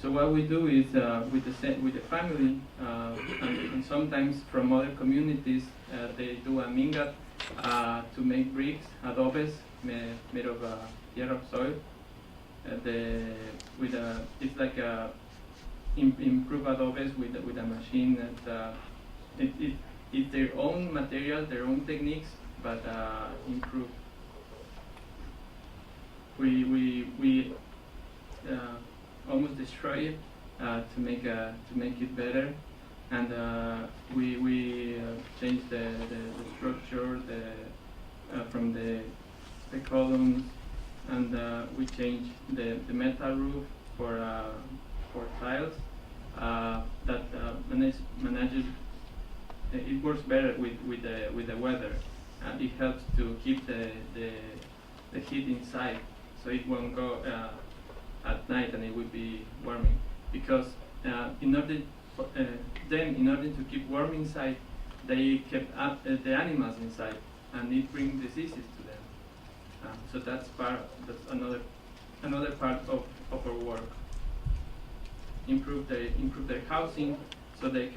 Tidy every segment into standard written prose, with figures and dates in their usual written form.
So what we do is with the family and sometimes from other communities they do a minga to make bricks, adobes made of tierra of soil. It's like a improve adobes with a machine that it's their own material, their own techniques, but improve. We almost destroy it to make it better, and we change the structure from the columns, and we change the metal roof for tiles that manages. It works better with the weather. It helps to keep the heat inside, so it won't go at night and it will be warming. Because in order to keep warm inside, they kept the animals inside, and it brings diseases to them. So that's another part of our work. Improve their housing, so they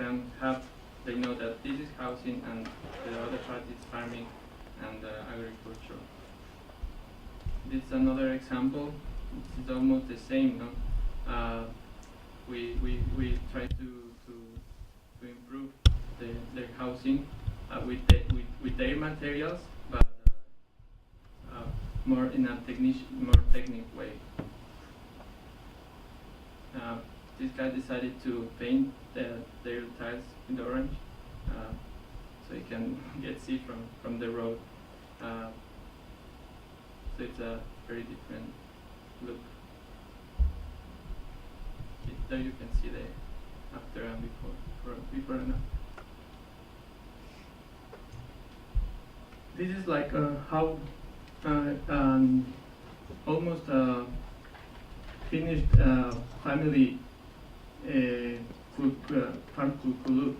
know that this is housing and the other part is farming and agriculture. This is another example. It's almost the same, no? We try to improve their housing with their materials, but more in a more technical way. This guy decided to paint their tiles in the orange, so you can see from the road. So it's a very different look. There you can see the after and before and after. This is like how almost finished family farm could look.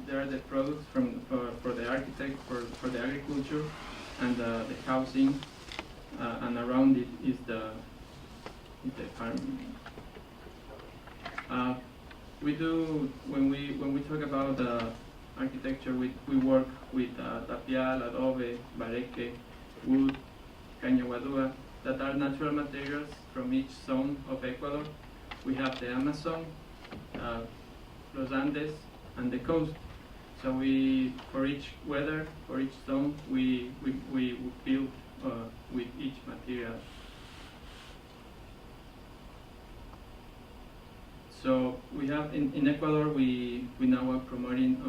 There are the products for the architect, for the agriculture, and the housing, and around it is the farm. We do when we talk about architecture, we work with tapial, adobe, bareque, wood, caña guadua, that are natural materials from each zone of Ecuador. We have the Amazon, Los Andes, and the coast. So for each weather, for each zone, we build with each material. So we have in Ecuador, we now are promoting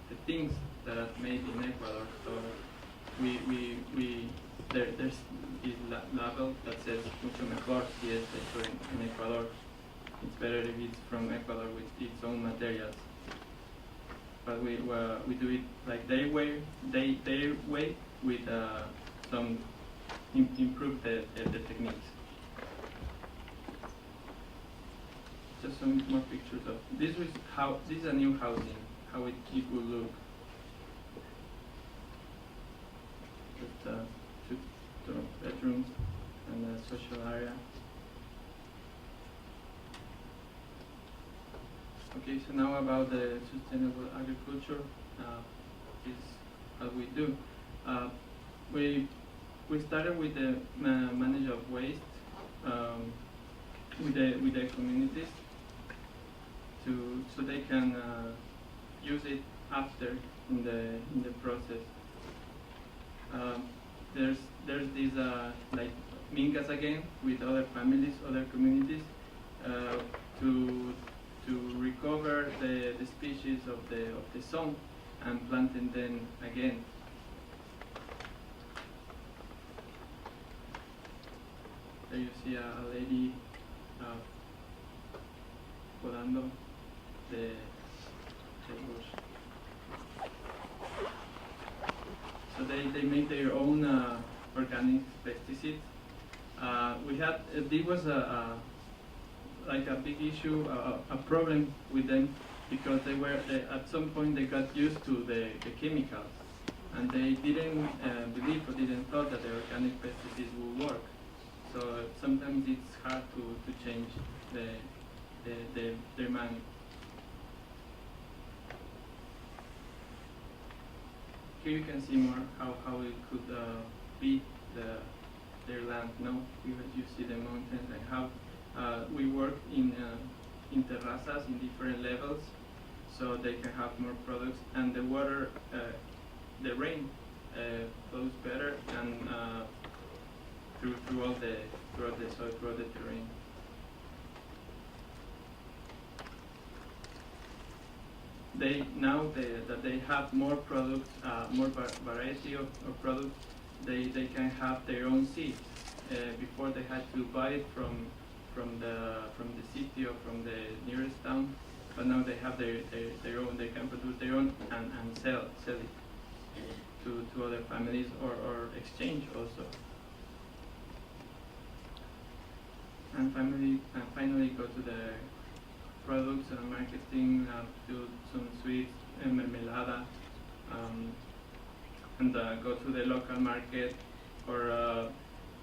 the things that are made in Ecuador. So there's this label that says mucho mejor si es hecho en Ecuador. It's better if it's from Ecuador with its own materials. But we do it like their way with some improve the techniques. Just some more pictures of this. This is a new housing, how it will look. Just two bedrooms and a social area. Okay, so now about the sustainable agriculture. Is what we do. We started with the management of waste with the communities so they can use it after in the process. There's these like mingas again with other families, other communities to recover the species of the zone and planting them again. There you see a lady podando the bush. So they make their own organic pesticides. We had there was like a big issue, a problem with them because they were at some point they got used to the chemicals, and they didn't believe or didn't thought that the organic pesticides would work. So sometimes it's hard to change their money. Here you can see more how it could be their land. No, you see the mountains and how we work in terrazas in different levels, so they can have more products, and the water, the rain flows better and throughout the soil, throughout the terrain. That they have more products, more variety of products, they can have their own seeds. Before they had to buy it from the city or from the nearest town, but now they have their own. They can produce their own and sell it to other families or exchange also. And finally go to the products and marketing, do some sweets and mermelada, and go to the local market, or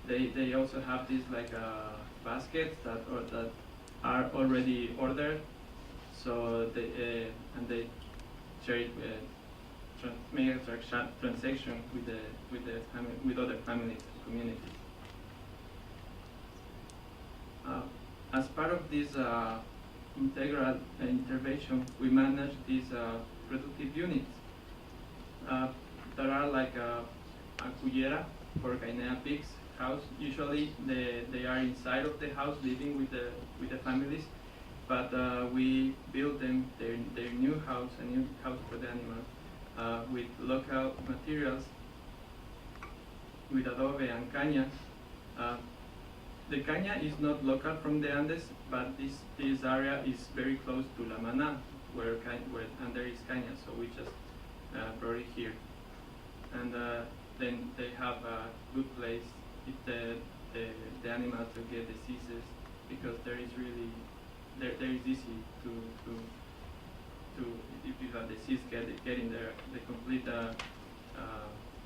they also have these like baskets that are already ordered, so they share it, make a transaction with other families, communities. As part of this integral intervention, we manage these productive units that are like a cuyera for Guinea pigs house. Usually they are inside of the house living with the families, but we build them their new house, a new house for the animals, with local materials, with adobe and caña. The caña is not local from the Andes, but this area is very close to La Mana, where and there is caña, so we just brought it here. And then they have a good place if the animals to get diseases, because there is easy to if you have disease getting there, the complete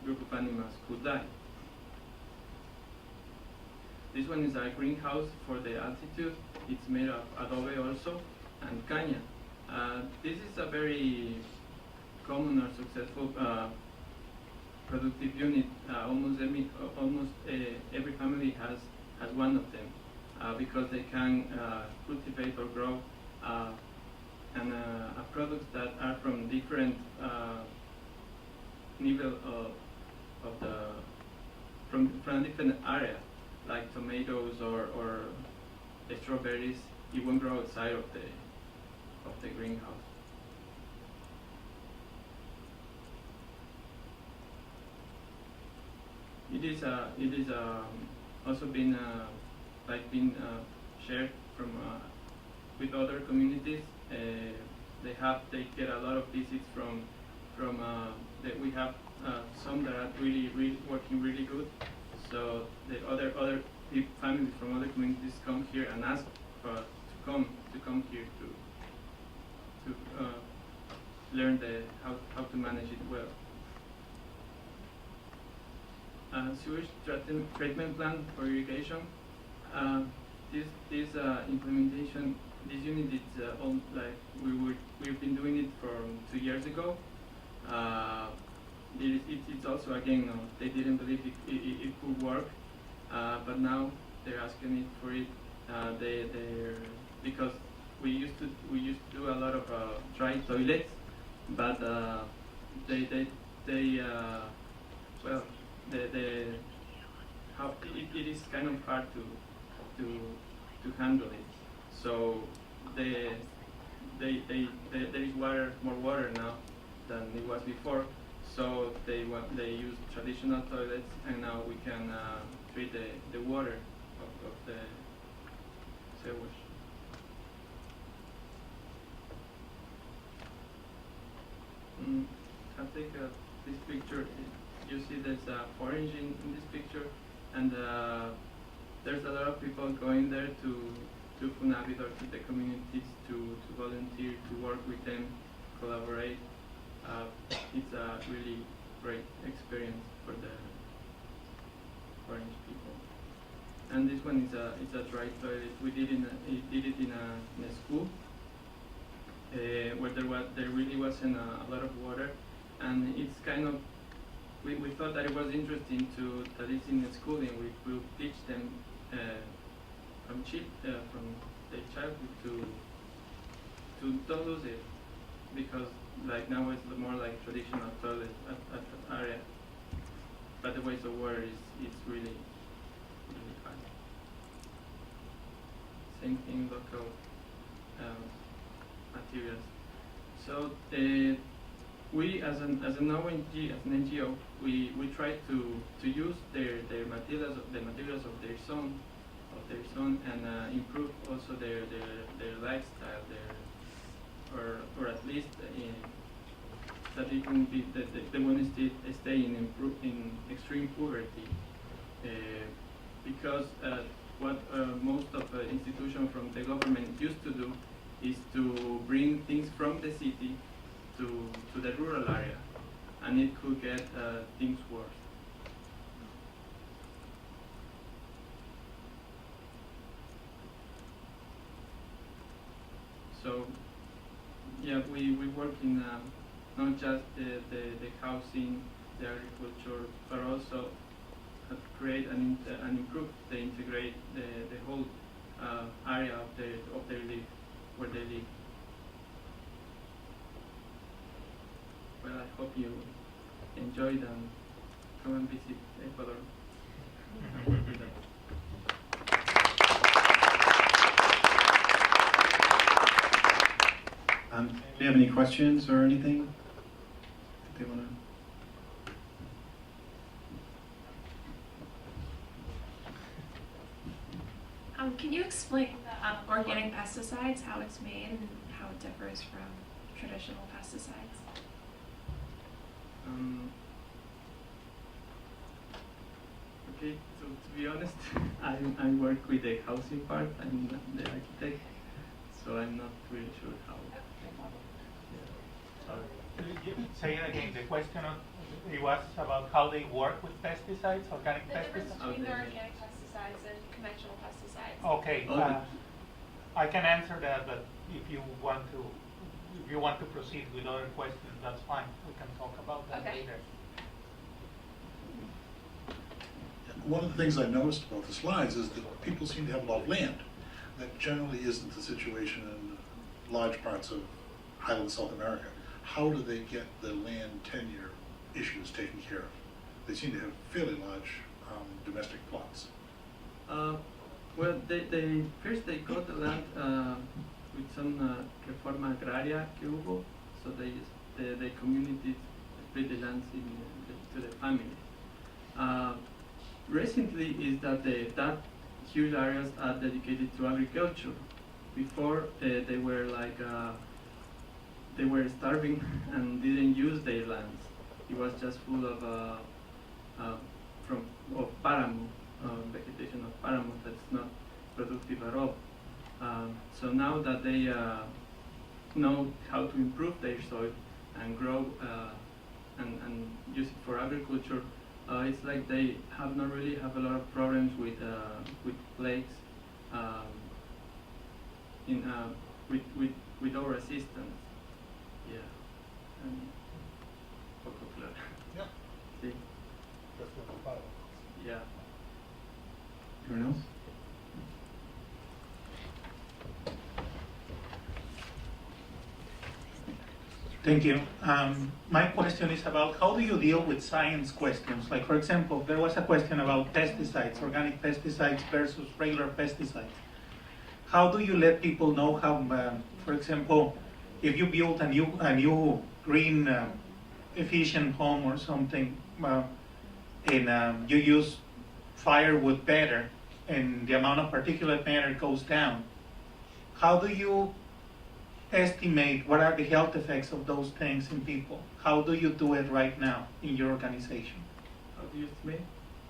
group of animals could die. This one is a greenhouse for the altitude. It's made of adobe also and caña. This is a very common or successful productive unit. Almost every family has one of them, because they can cultivate or grow products that are from different level from a different area, like tomatoes or strawberries. It won't grow outside of the greenhouse. It is also been shared from with other communities. They get a lot of visits from that we have some that are really working really good. So the other families from other communities come here and ask to come here to learn how to manage it well. Sewage treatment plant for irrigation. This implementation, this unit is we've been doing it from 2 years ago. It's also, again, they didn't believe it could work, but now they're asking it for it. Because we used to do a lot of dry toilets, but it is kind of hard to handle it. So there is more water now than it was before. So they use traditional toilets, and now we can treat the water of the sewage. I'll take this picture. You see there's a orange in this picture, and there's a lot of people going there to Funabit or to the communities to volunteer, to work with them, collaborate. It's a really great experience for the orange people. And this one is a dry toilet. We did it in a school. there really wasn't a lot of water, and it's kind of, we thought that it was interesting that it's in the schooling, we will teach them from their childhood to don't lose it, because like now it's more like traditional toilet at that area, but the waste of water is really high. Same thing, local materials. So we as an NGO, we try to use their materials, the materials of their zone, and improve also their lifestyle, or at least that they can be that they want to stay in extreme poverty, because what most of the institutions from the government used to do is to bring things from the city to the rural area, and it could get things worse. So yeah, we work in not just the housing, the agriculture, but also create and improve, integrate the whole area of their live, where they live. Well, I hope you enjoyed and come and visit Ecuador. Do you have any questions or anything that they want to? Can you explain organic pesticides, how it's made and how it differs from traditional pesticides? Okay, so to be honest, I work with the housing part. I'm the architect, so I'm not really sure how. Say it again. The question it was about how they work with pesticides, organic The difference pesticides. between the organic pesticides and conventional pesticides. Okay, I can answer that, but if you want to proceed with other questions, that's fine. We can talk about that later. One of the things I noticed about the slides is that people seem to have a lot of land. That generally isn't the situation in large parts of Highland South America. How do they get the land tenure issues taken care of? They seem to have fairly large domestic plots. Well, first they got the land with some reforma agraria que hubo, so the communities split the lands to the families. Recently is that that huge areas are dedicated to agriculture. Before they were like they were starving and didn't use their lands. It was just full of páramo, vegetation of páramo that's not productive at all. So now that they know how to improve their soil and grow and use it for agriculture, it's like they have not really have a lot of problems with plagues with our assistance. Yeah. Poco claro. Yeah. Sí. Yeah. Anyone else? Thank you. My question is about how do you deal with science questions? Like, for example, there was a question about pesticides, organic pesticides versus regular pesticides. How do you let people know how, for example, if you build a new green efficient home or something, and you use firewood better, and the amount of particulate matter goes down, how do you estimate what are the health effects of those things in people? How do you do it right now in your organization? How do you estimate?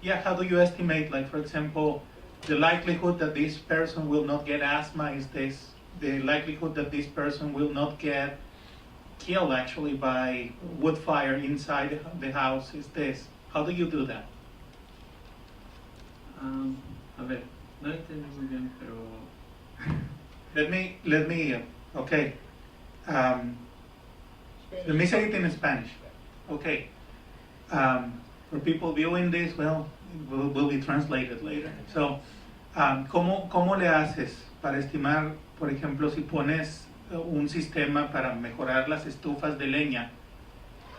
Yeah, how do you estimate, like, for example, the likelihood that this person will not get asthma is this, the likelihood that this person will not get killed actually by wood fire inside the house is this. How do you do that? A ver, no entendí muy bien, pero Let me, okay. Let me say it in Spanish. Okay. For people viewing this, well, it will be translated later. So, ¿cómo le haces para estimar, por ejemplo, si pones un sistema para mejorar las estufas de leña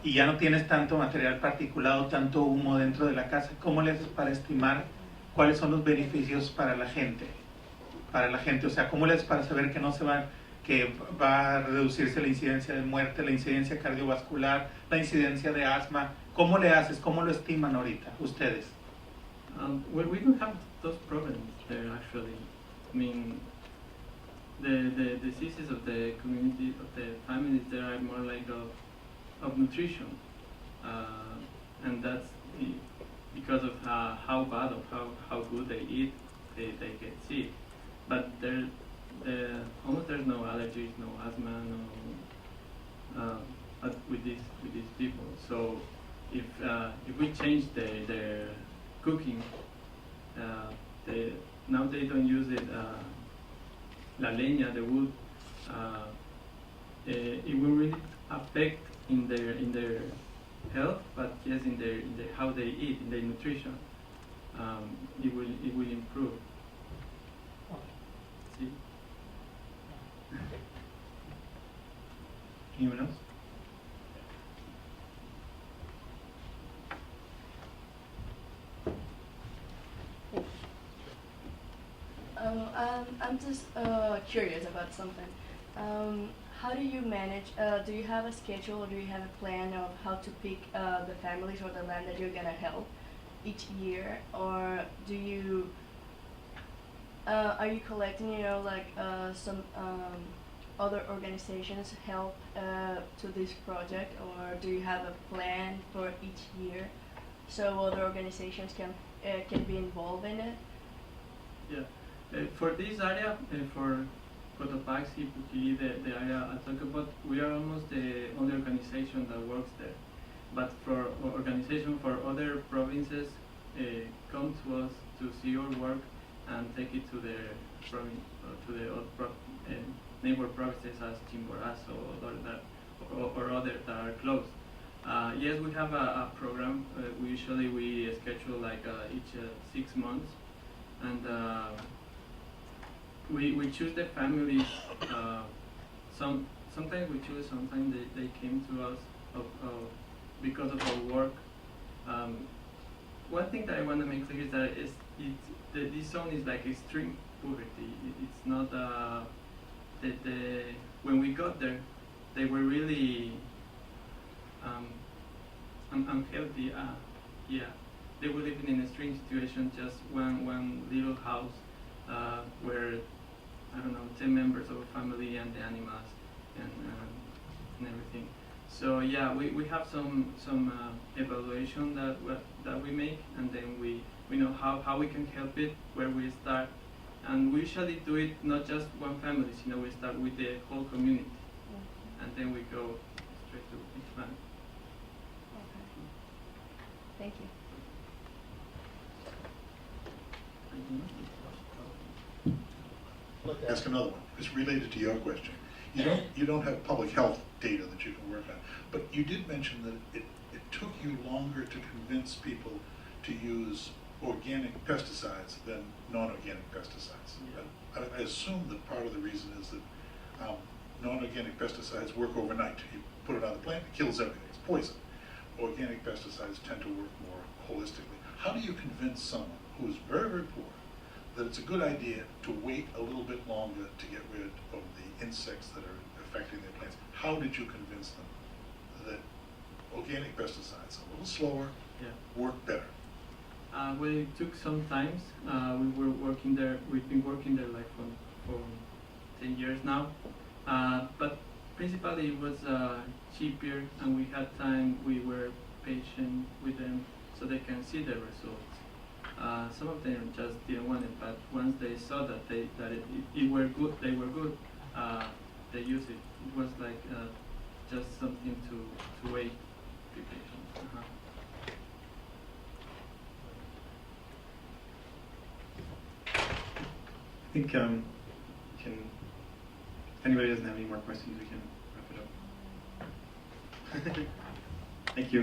y ya no tienes tanto material particulado, tanto humo dentro de la casa? ¿Cómo le haces para estimar cuáles son los beneficios para la gente? O sea, ¿cómo le haces para saber que va a reducirse la incidencia de muerte, la incidencia cardiovascular, la incidencia de asma? ¿Cómo le haces? ¿Cómo lo estiman ahorita ustedes? Well, we don't have those problems there actually. I mean, the diseases of the community, of the families there are more like of nutrition. And that's because of how bad or how good they eat, they get sick. But almost there's no allergies, no asthma, with these people. So if we change their cooking, now they don't use it. La leña, the wood, it will really affect in their health, but yes, in their how they eat, in their nutrition, it will improve. See? Anyone else? I'm just curious about something. How do you manage? Do you have a schedule, or do you have a plan of how to pick the families or the land that you're gonna help each year, or do you? Are you collecting, like some other organizations help to this project, or do you have a plan for each year so other organizations can be involved in it? Yeah. For this area, for Cotopaxi, Puquili, the area I talk about, we are almost the only organization that works there. But for organization for other provinces, come to us to see our work and take it to their province, to the neighbor provinces as Chimborazo or others that are close. Yes, we have a program. We schedule like each 6 months, and we choose the families. Sometimes we choose. Sometimes they came to us because of our work. One thing that I want to make clear is that this zone is like extreme poverty. It's not when we got there, they were really unhealthy. Yeah, they were living in a strange situation. Just one little house where, I don't know, 10 members of a family and the animals and everything. So yeah, we have some evaluation that we make, and then we know how we can help it, where we start, and we usually do it not just one family. We start with the whole community, and then we go straight to each family. Okay. Thank you. Ask another one. It's related to your question. You don't have public health data that you can work on, but you did mention that it took you longer to convince people to use organic pesticides than non-organic pesticides. Yeah. I assume that part of the reason is that non-organic pesticides work overnight. You put it on the plant, it kills everything. It's poison. Organic pesticides tend to work more holistically. How do you convince someone who is very, very poor that it's a good idea to wait a little bit longer to get rid of the insects that are affecting their plants? How did you convince them that organic pesticides, a little slower, work better? Well, it took some time. We've been working there like for 10 years now. But principally it was cheaper, and we had time. We were patient with them so they can see the results. Some of them just didn't want it, but once they saw that it were good, they were good. They used it. It was like just something to wait. Be patient. I think if anybody doesn't have any more questions, we can wrap it up. Thank you.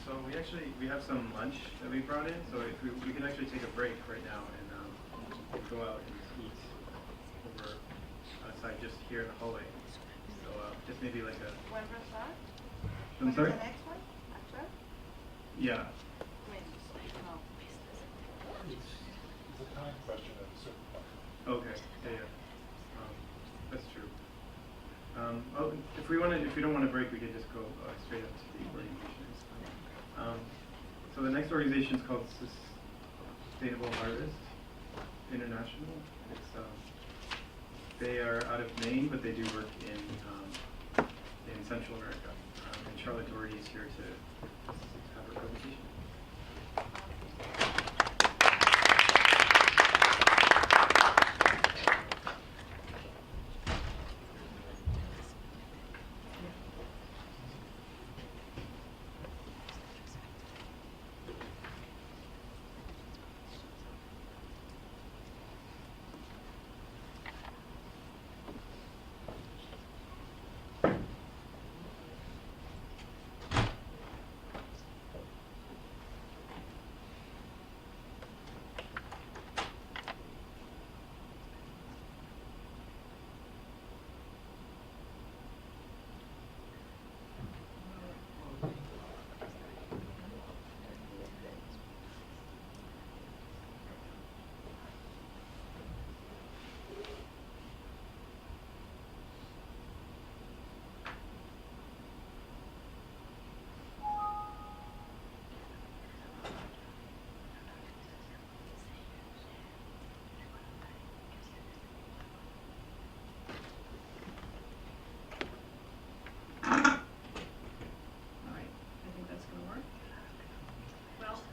So we have some lunch that we brought in, so if we can actually take a break right now and go out and eat over outside just here in the hallway. So just maybe like a... When was that? I'm sorry? The next one? After? Yeah. When? No. It's a time question at a certain point. Okay. Yeah. That's true. Oh, if we don't want to break, we can just go straight up to the orientation. So the next organization is called Sustainable Harvest International. They are out of Maine, but they do work in Central America. And Charlotte Doherty is here to have her presentation.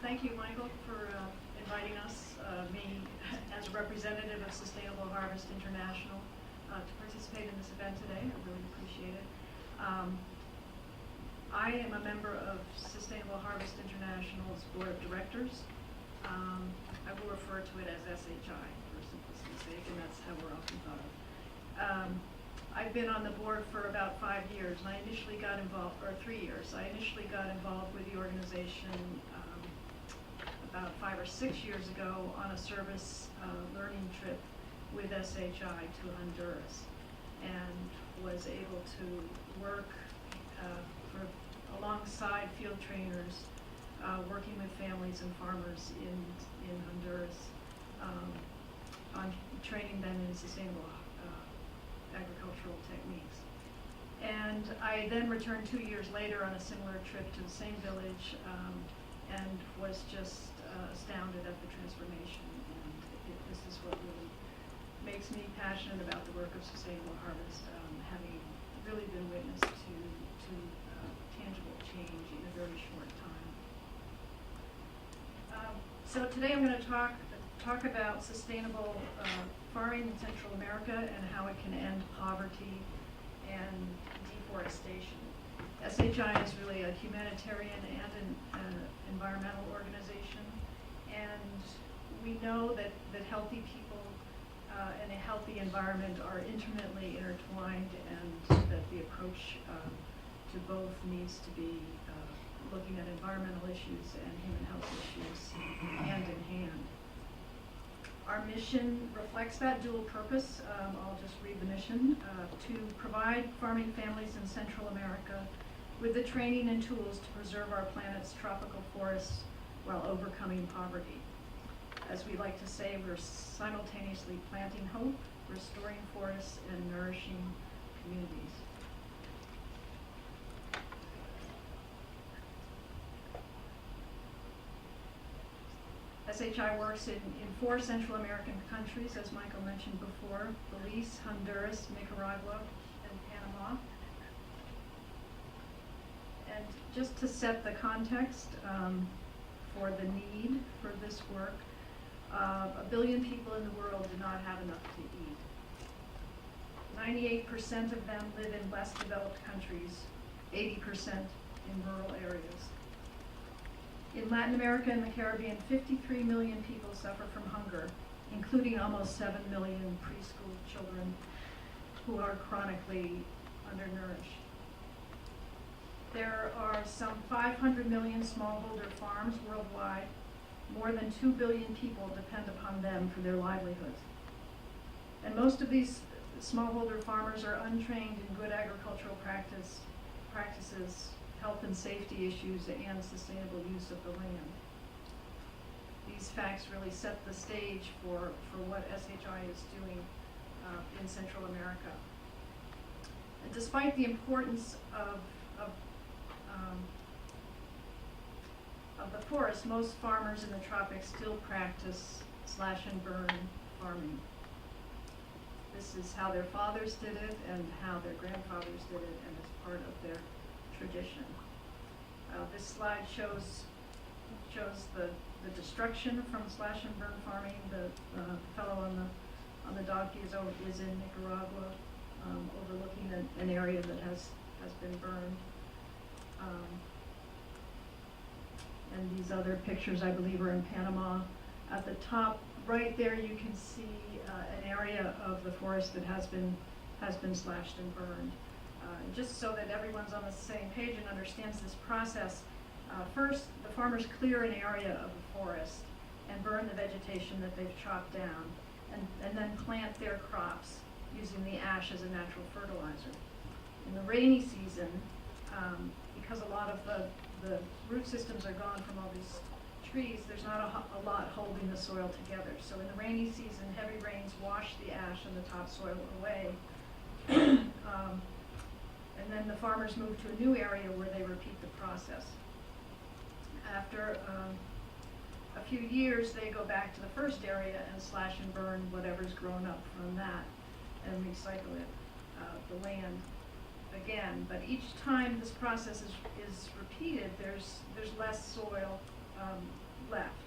Thank you, Michael, for inviting us, me as a representative of Sustainable Harvest International, to participate in this event today. I really appreciate it. I am a member of Sustainable Harvest International's Board of Directors. I will refer to it as SHI for simplicity's sake, and that's how we're often thought of. I've been on the board for about 5 years, and I initially got involved, or 3 years. I initially got involved with the organization about 5 or 6 years ago on a service learning trip with SHI to Honduras, and was able to work alongside field trainers, working with families and farmers in Honduras, on training them in sustainable agricultural techniques. And I then returned 2 years later on a similar trip to the same village, and was just astounded at the transformation. And this is what really makes me passionate about the work of Sustainable Harvest, having really been witness to tangible change in a very short time. So today I'm going to talk about sustainable farming in Central America and how it can end poverty and deforestation. SHI is really a humanitarian and an environmental organization, and we know that healthy people and a healthy environment are intimately intertwined, and that the approach to both needs to be looking at environmental issues and human health issues hand in hand. Our mission reflects that dual purpose. I'll just read the mission: to provide farming families in Central America with the training and tools to preserve our planet's tropical forests while overcoming poverty. As we like to say, we're simultaneously planting hope, restoring forests, and nourishing communities. SHI works in 4 Central American countries, as Michael mentioned before: Belize, Honduras, Nicaragua, and Panama. And just to set the context for the need for this work, 1 billion people in the world do not have enough to eat. 98% of them live in less developed countries, 80% in rural areas. In Latin America and the Caribbean, 53 million people suffer from hunger, including almost 7 million preschool children who are chronically undernourished. There are some 500 million smallholder farms worldwide. More than 2 billion people depend upon them for their livelihoods. And most of these smallholder farmers are untrained in good agricultural practices, health and safety issues, and sustainable use of the land. These facts really set the stage for what SHI is doing in Central America. And despite the importance of the forest, most farmers in the tropics still practice slash and burn farming. This is how their fathers did it and how their grandfathers did it, and it's part of their tradition. This slide shows the destruction from slash and burn farming. The fellow on the donkey is in Nicaragua, overlooking an area that has been burned. And these other pictures, I believe, are in Panama. At the top right there, you can see an area of the forest that has been slashed and burned. Just so that everyone's on the same page and understands this process, first, the farmers clear an area of the forest and burn the vegetation that they've chopped down, and then plant their crops using the ash as a natural fertilizer. In the rainy season, because a lot of the root systems are gone from all these trees, there's not a lot holding the soil together. So in the rainy season, heavy rains wash the ash and the topsoil away. And then the farmers move to a new area where they repeat the process. After a few years, they go back to the first area and slash and burn whatever's grown up from that and recycle it, the land again. But each time this process is repeated, there's less soil left.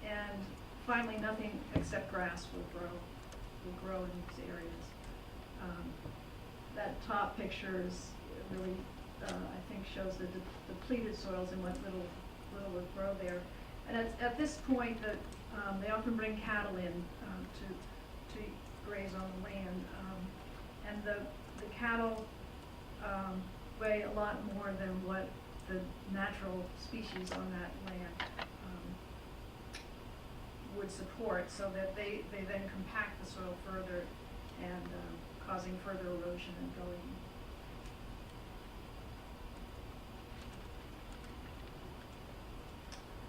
And finally, nothing except grass will grow in these areas. That top picture is really, I think, shows the depleted soils and what little would grow there. And at this point, they often bring cattle in to graze on the land, and the cattle weigh a lot more than what the natural species on that land would support, so that they then compact the soil further and causing further erosion and gulling.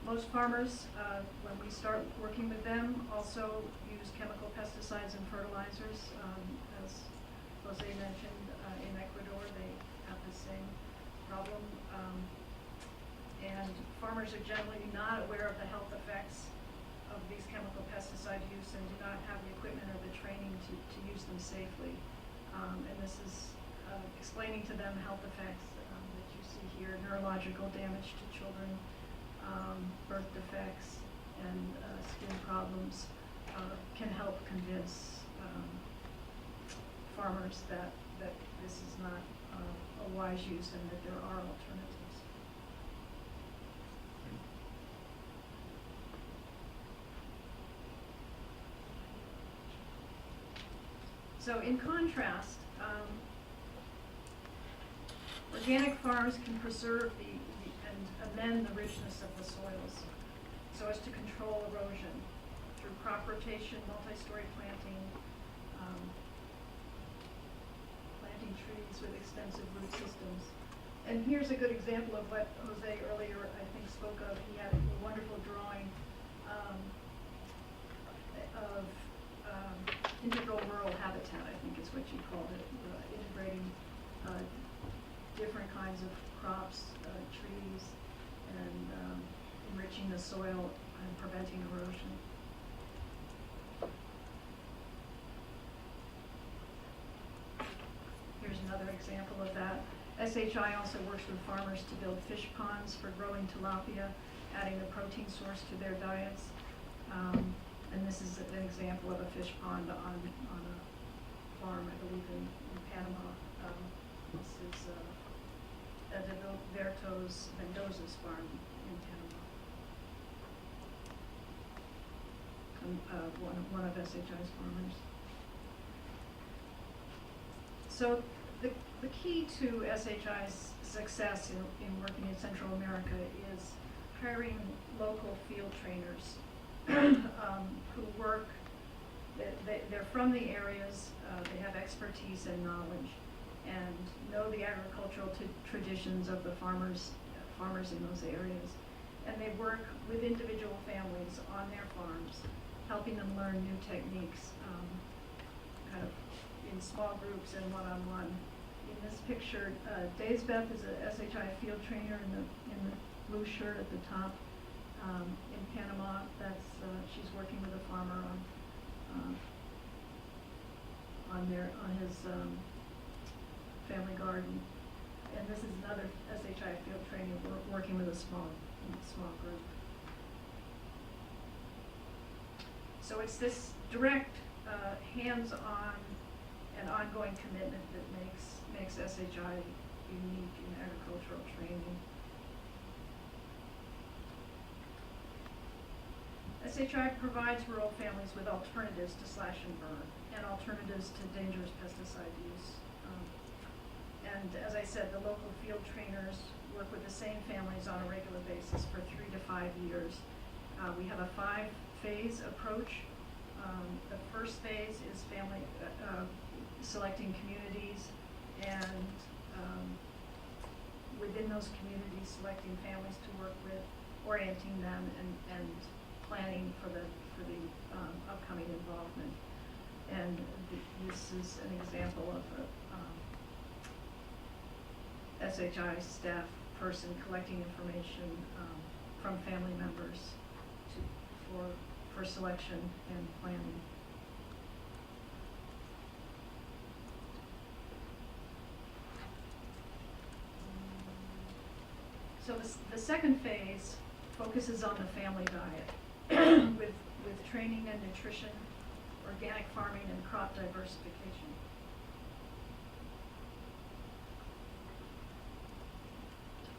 Most farmers, when we start working with them, also use chemical pesticides and fertilizers. As Jose mentioned, in Ecuador, they have the same problem. And farmers are generally not aware of the health effects of these chemical pesticide use and do not have the equipment or the training to use them safely. And this is explaining to them health effects that you see here: neurological damage to children, birth defects, and skin problems. Can help convince farmers that this is not a wise use and that there are alternatives. So in contrast, organic farms can preserve and amend the richness of the soils so as to control erosion through crop rotation, multi-story planting, planting trees with extensive root systems. And here's a good example of what Jose earlier, I think, spoke of. He had a wonderful drawing of integral rural habitat, I think is what you called it, integrating different kinds of crops, trees, and enriching the soil and preventing erosion. Here's another example of that. SHI also works with farmers to build fish ponds for growing tilapia, adding a protein source to their diets. And this is an example of a fish pond on a farm, I believe, in Panama. This is Vertos Mendoza's farm in Panama. One of SHI's farmers. So the key to SHI's success in working in Central America is hiring local field trainers who work, they're from the areas, they have expertise and knowledge, and know the agricultural traditions of the farmers in those areas. And they work with individual families on their farms, helping them learn new techniques, kind of in small groups and one-on-one. In this picture, Daysbeth is a SHI field trainer in the blue shirt at the top. In Panama, she's working with a farmer on his family garden. And this is another SHI field trainer working with a small group. So it's this direct, hands-on and ongoing commitment that makes SHI unique in agricultural training. SHI provides rural families with alternatives to slash and burn and alternatives to dangerous pesticide use. And as I said, the local field trainers work with the same families on a regular basis for 3 to 5 years. We have a 5-phase approach. The first phase is family selecting communities, and within those communities selecting families to work with, orienting them, and planning for the upcoming involvement. And this is an example of a SHI staff person collecting information from family members for selection and planning. So the second phase focuses on the family diet with training and nutrition, organic farming, and crop diversification.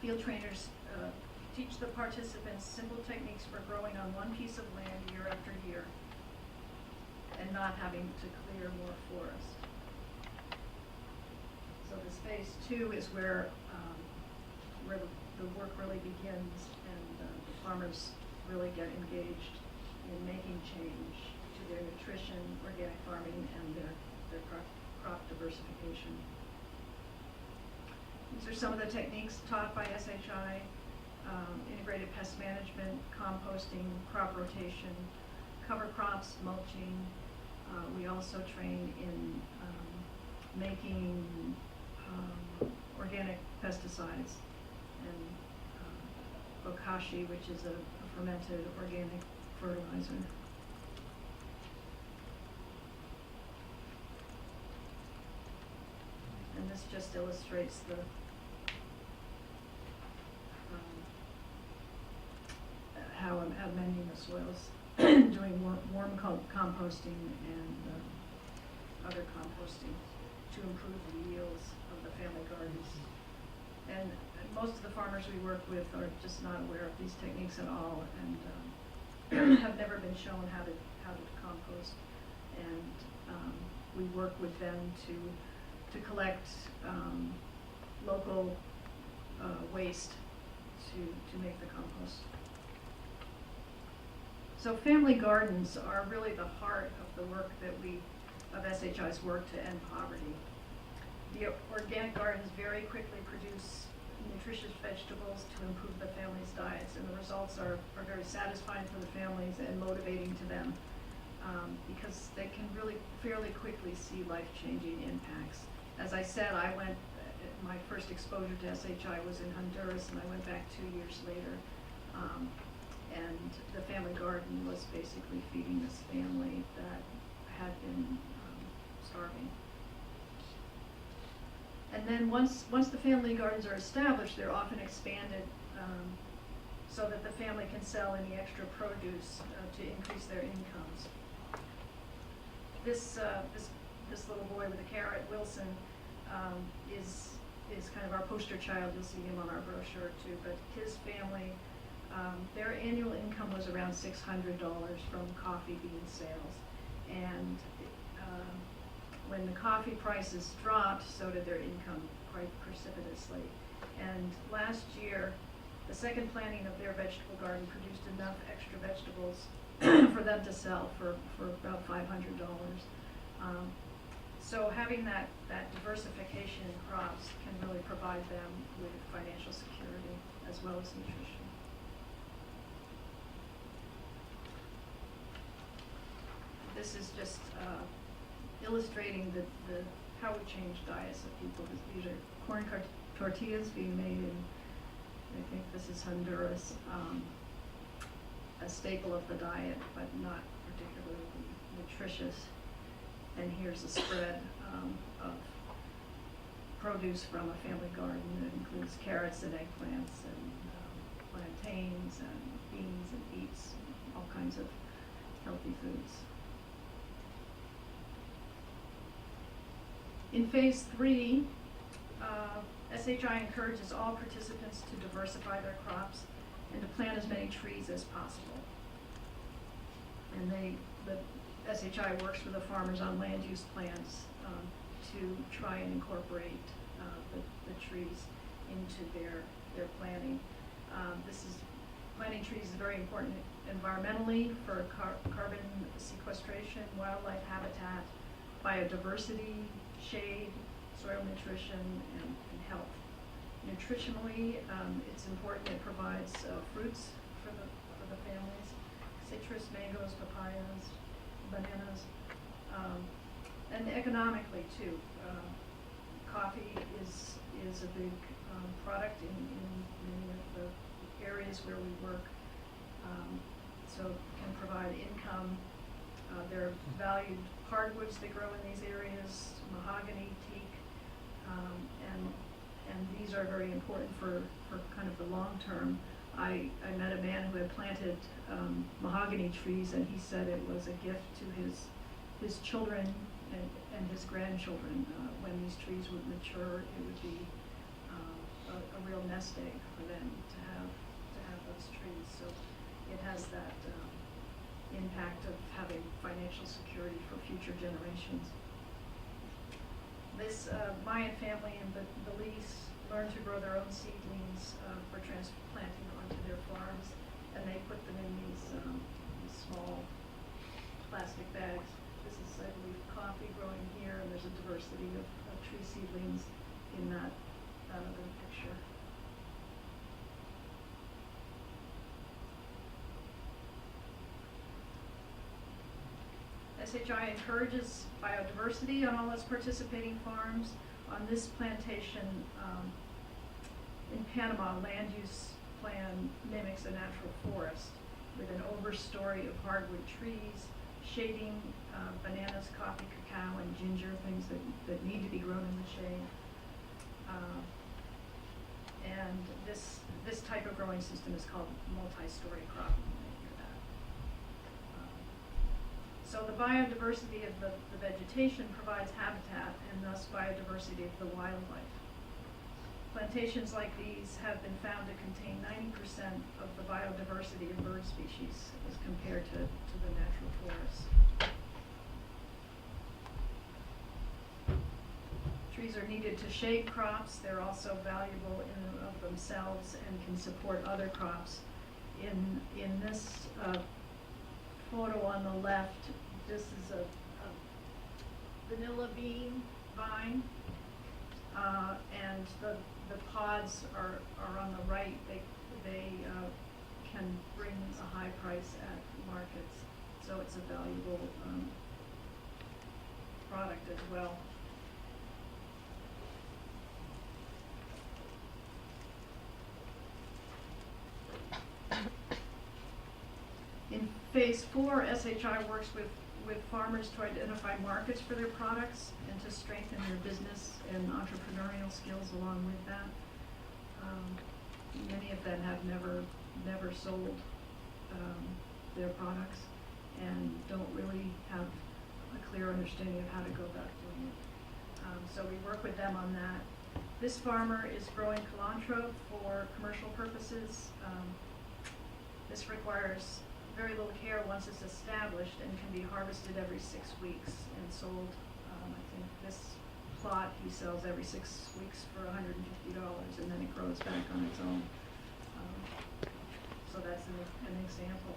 Field trainers teach the participants simple techniques for growing on one piece of land year after year and not having to clear more forest. So this phase 2 is where the work really begins, and the farmers really get engaged in making change to their nutrition, organic farming, and their crop diversification. These are some of the techniques taught by SHI: integrated pest management, composting, crop rotation, cover crops, mulching. We also train in making organic pesticides, and bokashi, which is a fermented organic fertilizer. And this just illustrates the how I'm amending the soils, doing warm composting and other composting to improve the yields of the family gardens. And most of the farmers we work with are just not aware of these techniques at all, and have never been shown how to compost. And we work with them to collect local waste to make the compost. So family gardens are really the heart of the work of SHI's work to end poverty. The organic gardens very quickly produce nutritious vegetables to improve the family's diets, and the results are very satisfying for the families and motivating to them, because they can really fairly quickly see life-changing impacts. As I said, my first exposure to SHI was in Honduras, and I went back 2 years later. And the family garden was basically feeding this family that had been starving. And then once the family gardens are established, they're often expanded so that the family can sell any extra produce to increase their incomes. This little boy with a carrot, Wilson, is kind of our poster child. You'll see him on our brochure too. But his family, their annual income was around $600 from coffee bean sales, and when the coffee prices dropped, so did their income quite precipitously. And last year, the second planting of their vegetable garden produced enough extra vegetables for them to sell for about $500. So having that diversification in crops can really provide them with financial security as well as nutrition. This is just illustrating how we change diets of people. These are corn tortillas being made in, I think this is Honduras, a staple of the diet, but not particularly nutritious. And here's a spread of produce from a family garden that includes carrots and eggplants and plantains and beans and beets, all kinds of healthy foods. In phase 3, SHI encourages all participants to diversify their crops and to plant as many trees as possible. And the SHI works with the farmers on land use plans to try and incorporate the trees into their planting. Planting trees is very important environmentally for carbon sequestration, wildlife habitat, biodiversity, shade, soil nutrition, and health. Nutritionally, it's important. It provides fruits for the families, citrus, mangoes, papayas, bananas, and economically too. Coffee is a big product in many of the areas where we work, so can provide income. There are valued hardwoods that grow in these areas, mahogany, teak, and these are very important for kind of the long term. I met a man who had planted mahogany trees, and he said it was a gift to his children and his grandchildren. When these trees would mature, it would be a real nest egg for them to have those trees. So it has that impact of having financial security for future generations. This Mayan family in Belize learned to grow their own seedlings for transplanting onto their farms, and they put them in these small plastic bags. This is, I believe, coffee growing here, and there's a diversity of tree seedlings in that other picture. SHI encourages biodiversity on all its participating farms. On this plantation in Panama, land use plan mimics a natural forest with an overstory of hardwood trees, shading, bananas, coffee, cacao, and ginger, things that need to be grown in the shade. And this type of growing system is called multi-story cropping. So the biodiversity of the vegetation provides habitat and thus biodiversity of the wildlife. Plantations like these have been found to contain 90% of the biodiversity of bird species as compared to the natural forests. Trees are needed to shade crops. They're also valuable in and of themselves and can support other crops. In this photo on the left, this is a vanilla bean vine, and the pods are on the right. They can bring a high price at markets, so it's a valuable product as well. In phase 4, SHI works with with farmers to identify markets for their products and to strengthen their business and entrepreneurial skills along with that. Many of them have never sold their products and don't really have a clear understanding of how to go about doing it. So we work with them on that. This farmer is growing cilantro for commercial purposes. This requires very little care once it's established and can be harvested every 6 weeks and sold. I think this plot he sells every 6 weeks for $150, and then it grows back on its own. So that's an example.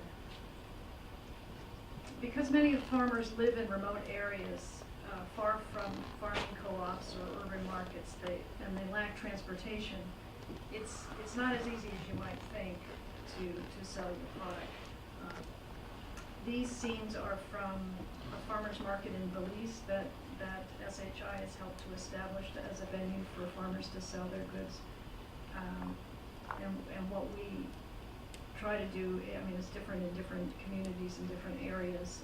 Because many farmers live in remote areas, far from farming co-ops or urban markets, and they lack transportation, it's not as easy as you might think to sell your product. These scenes are from a farmer's market in Belize that SHI has helped to establish as a venue for farmers to sell their goods. And what we try to do, I mean, it's different in different communities and different areas,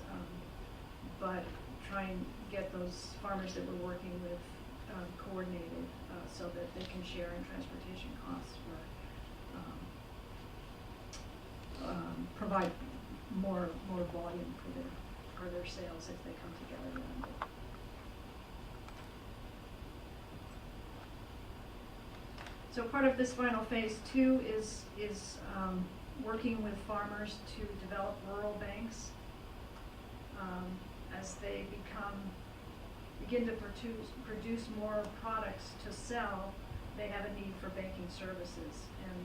but try and get those farmers that we're working with coordinated so that they can share in transportation costs or provide more volume for their sales if they come together around it. So part of this final phase 2 is working with farmers to develop rural banks. As they begin to produce more products to sell, they have a need for banking services. And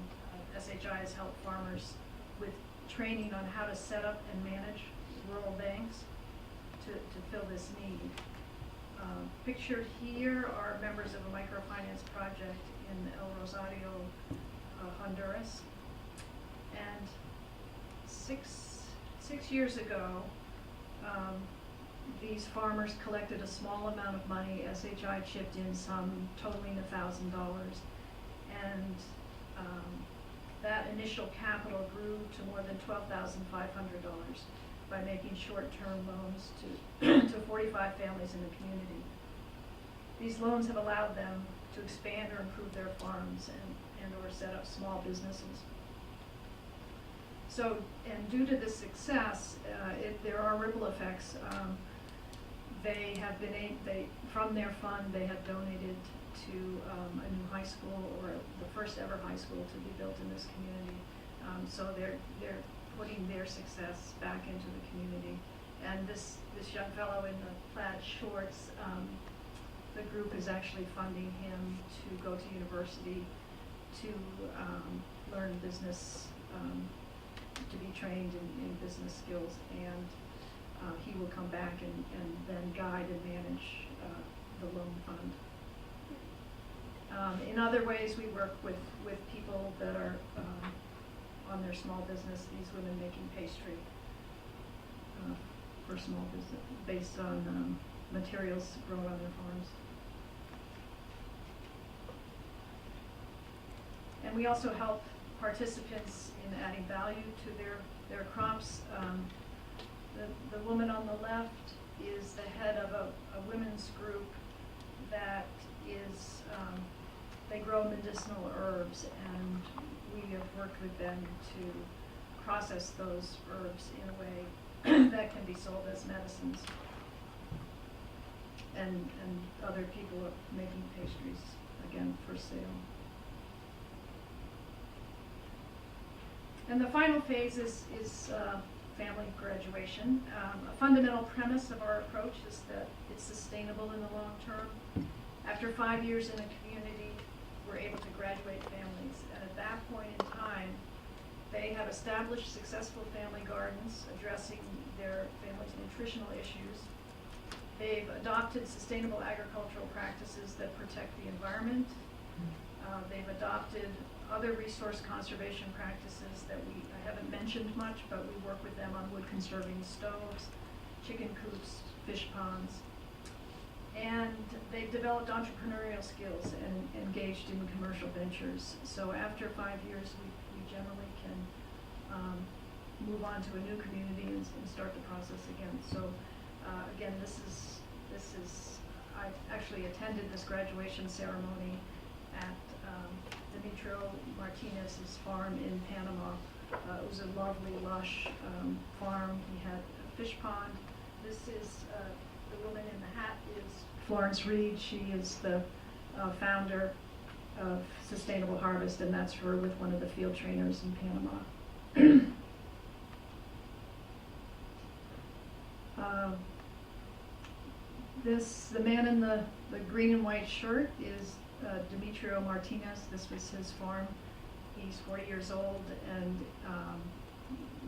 SHI has helped farmers with training on how to set up and manage rural banks to fill this need. Pictured here are members of a microfinance project in El Rosario, Honduras. And six years ago, these farmers collected a small amount of money. SHI chipped in some, totaling $1,000, and that initial capital grew to more than $12,500 by making short-term loans to 45 families in the community. These loans have allowed them to expand or improve their farms and or set up small businesses. So, and due to this success, there are ripple effects. They have been from their fund, they have donated to a new high school, or the first ever high school to be built in this community. So they're putting their success back into the community. And this young fellow in the plaid shorts, the group is actually funding him to go to university to learn business, to be trained in business skills, and he will come back and then guide and manage the loan fund. In other ways, we work with people that are on their small business, these women making pastry for small business based on materials grown on their farms. And we also help participants in adding value to their crops. The woman on the left is the head of a women's group that is, they grow medicinal herbs, and we have worked with them to process those herbs in a way that can be sold as medicines. And other people are making pastries, again, for sale. And the final phase is family graduation. A fundamental premise of our approach is that it's sustainable in the long term. After 5 years in a community, we're able to graduate families. And at that point in time, they have established successful family gardens addressing their family's nutritional issues. They've adopted sustainable agricultural practices that protect the environment. They've adopted other resource conservation practices that I haven't mentioned much, but we work with them on wood conserving stoves, chicken coops, fish ponds. And they've developed entrepreneurial skills and engaged in commercial ventures. So after 5 years, we generally can move on to a new community and start the process again. So Again, I actually attended this graduation ceremony at Demetrio Martinez's farm in Panama. It was a lovely, lush farm. He had a fish pond. This is, the woman in the hat is Florence Reed. She is the founder of Sustainable Harvest, and that's her with one of the field trainers in Panama. The man in the green and white shirt is Demetrio Martinez. This was his farm. He's 40 years old, and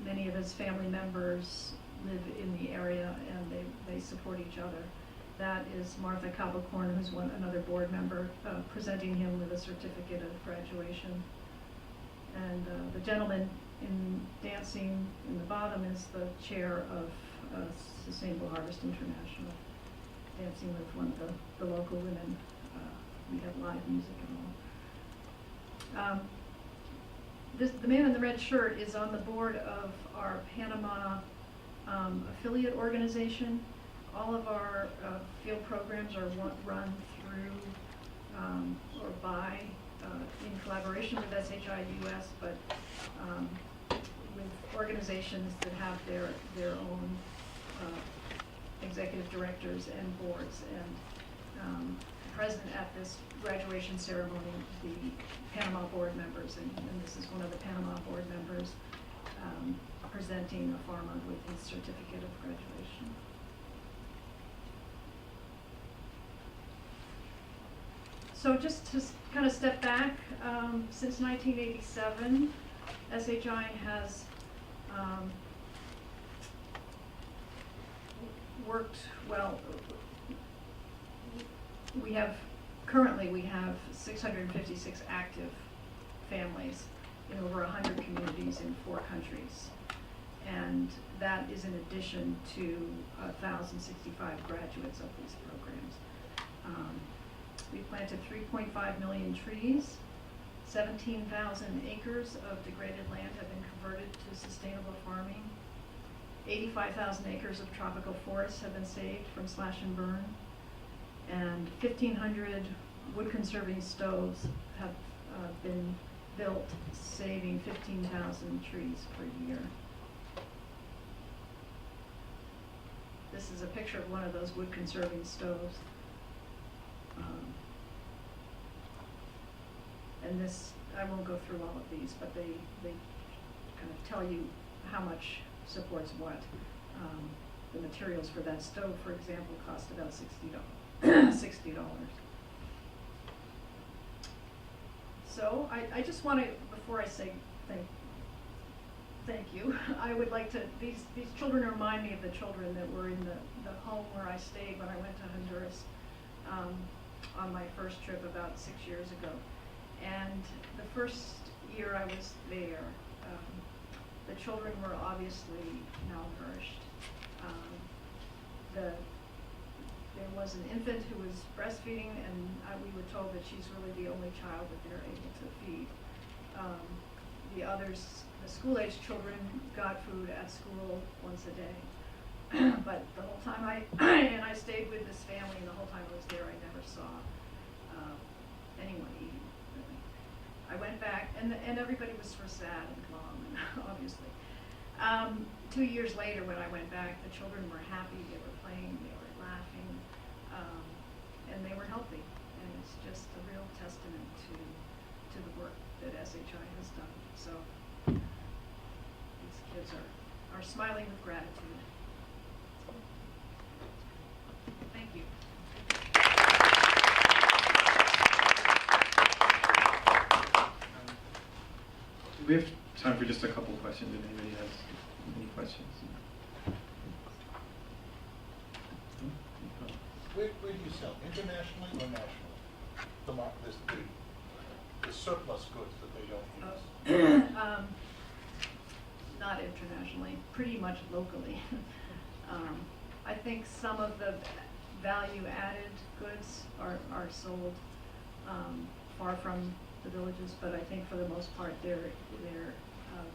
many of his family members live in the area, and they support each other. That is Martha Capricorn, who's another board member, presenting him with a certificate of graduation. And the gentleman in dancing in the bottom is the chair of Sustainable Harvest International, dancing with one of the local women. We have live music and all. The man in the red shirt is on the board of our Panama affiliate organization. All of our field programs are run through or by, in collaboration with SHI-US, but with organizations that have their own executive directors and boards. And present at this graduation ceremony, the Panama board members, and this is one of the Panama board members presenting a farmer with his certificate of graduation. So just to kind of step back, since 1987, SHI has worked well. Currently we have 656 active families in over 100 communities in 4 countries. And that is in addition to 1,065 graduates of these programs. We planted 3.5 million trees. 17,000 acres of degraded land have been converted to sustainable farming. 85,000 acres of tropical forests have been saved from slash and burn. And 1,500 wood conserving stoves have been built, saving 15,000 trees per year. This is a picture of one of those wood conserving stoves. And this, I won't go through all of these, but they kind of tell you how much supports what. The materials for that stove, for example, cost about $60. So I just want to, before I say thank you, I would like to, these children remind me of the children that were in the home where I stayed when I went to Honduras on my first trip about 6 years ago. And the first year I was there, the children were obviously malnourished. There was an infant who was breastfeeding, and we were told that she's really the only child that they're able to feed. The others, the school-age children, got food at school once a day. But the whole time I stayed with this family, and the whole time I was there, I never saw anyone eating, really. I went back, and everybody was sort of sad and glum, obviously. 2 years later, when I went back, the children were happy, they were playing, they were laughing, and they were healthy. And it's just a real testament to the work that SHI has done. So these kids are smiling with gratitude. Thank you. We have time for just a couple questions if anybody has any questions. Where do you sell, internationally or nationally? The surplus goods that they don't use? Not internationally, pretty much locally. I think some of the value-added goods are sold far from the villages, but I think for the most part they're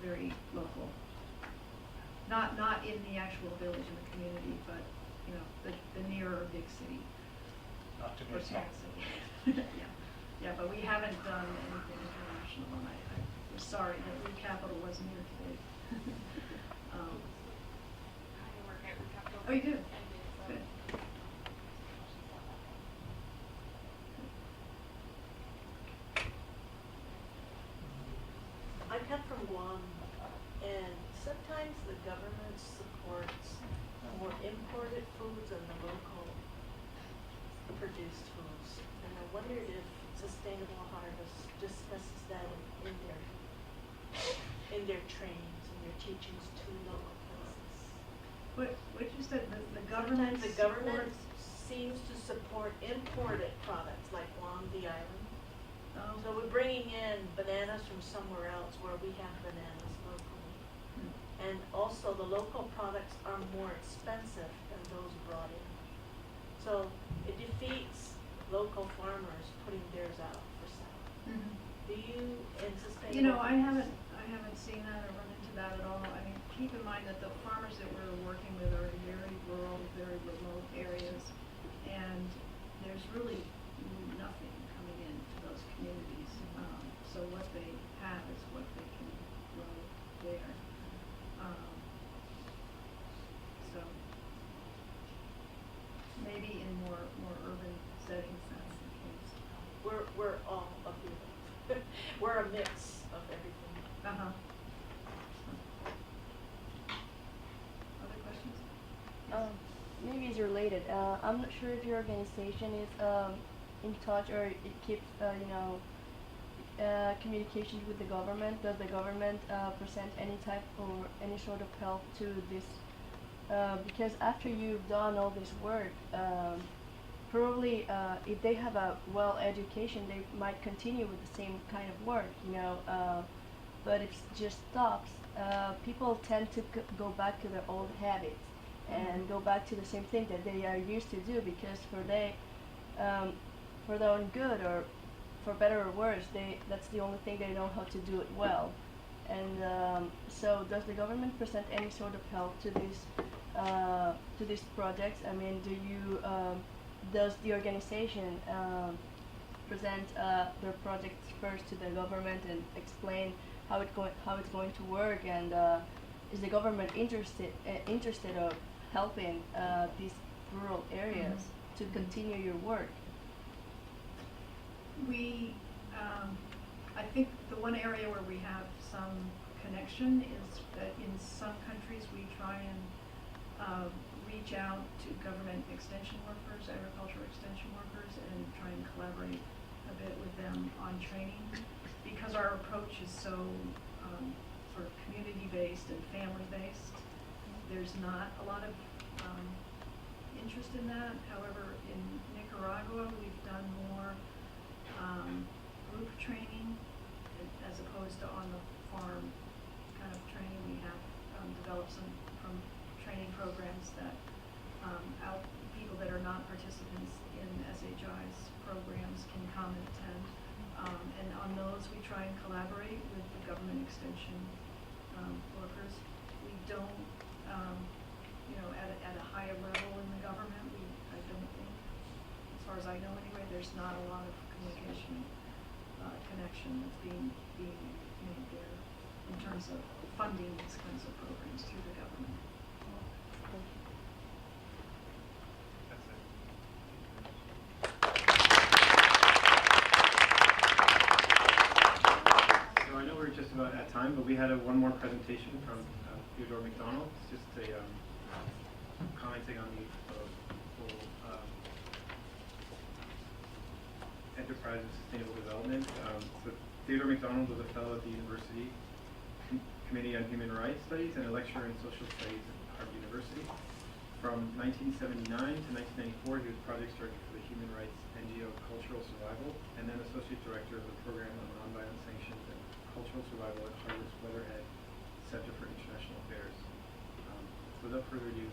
very local. Not in the actual village in the community, but you know, the nearer big city. Not to Or be small city. Yeah, but we haven't done anything international, and I'm sorry that Lee Capital wasn't here today. I work at Capital. Oh, you do? I do, so. Good. I come from Guam, and sometimes the government supports more imported foods than the local produced foods. And I wondered if Sustainable Harvest discusses that in their trainings and their teachings to local places. What you said, the government Sometimes the government supports- seems to support imported products like Guam, the island. Oh. So we're bringing in bananas from somewhere else where we have bananas locally. And also the local products are more expensive than those brought in. So it defeats local farmers putting theirs out for sale. Mhm. Do you in sustainable? You know, I haven't seen that or run into that at all. I mean, keep in mind that the farmers that we're working with are in very rural, very remote areas, and there's really nothing coming into those communities. So what they have is what they can grow there. So maybe in more urban settings that's the case. We're all of the above. We're a mix of everything. Uh-huh. Other questions? Maybe it's related. I'm not sure if your organization is in touch or it keeps, communications with the government. Does the government present any type or any sort of help to this? Because after you've done all this work, probably if they have a well education, they might continue with the same kind of work, but if it just stops, people tend to go back to their old habits and go back to the same thing that they are used to do, because for their own good or for better or worse, that's the only thing they know how to do it well. And so does the government present any sort of help to these projects? I mean, does the organization present their projects first to the government and explain how it's going to work, and is the government interested of helping these rural areas to continue your work? I think the one area where we have some connection is that in some countries we try and reach out to government extension workers, agricultural extension workers, and try and collaborate a bit with them on training, because our approach is so sort of community-based and family-based. There's not a lot of interest in that. However, in Nicaragua, we've done more group training as opposed to on the farm kind of training. We have developed some training programs that people that are not participants in SHI's programs can come and attend. And on those, we try and collaborate with the government extension workers. We don't, at a higher level in the government, I don't think, as far as I know anyway, there's not a lot of communication connection that's being made there in terms of funding these kinds of programs through the government. That's it. So I know we're just about at time, but we had one more presentation from Theodore McDonald. It's just commenting on the whole enterprise and sustainable development. So Theodore McDonald was a fellow at the University Committee on Human Rights Studies and a lecturer in social studies at Harvard University. From 1979 to 1994, he was project director for the human rights NGO Cultural Survival, and then associate director of the program on nonviolent sanctions and cultural survival at Harvard's Weatherhead Center for International Affairs. So without further ado,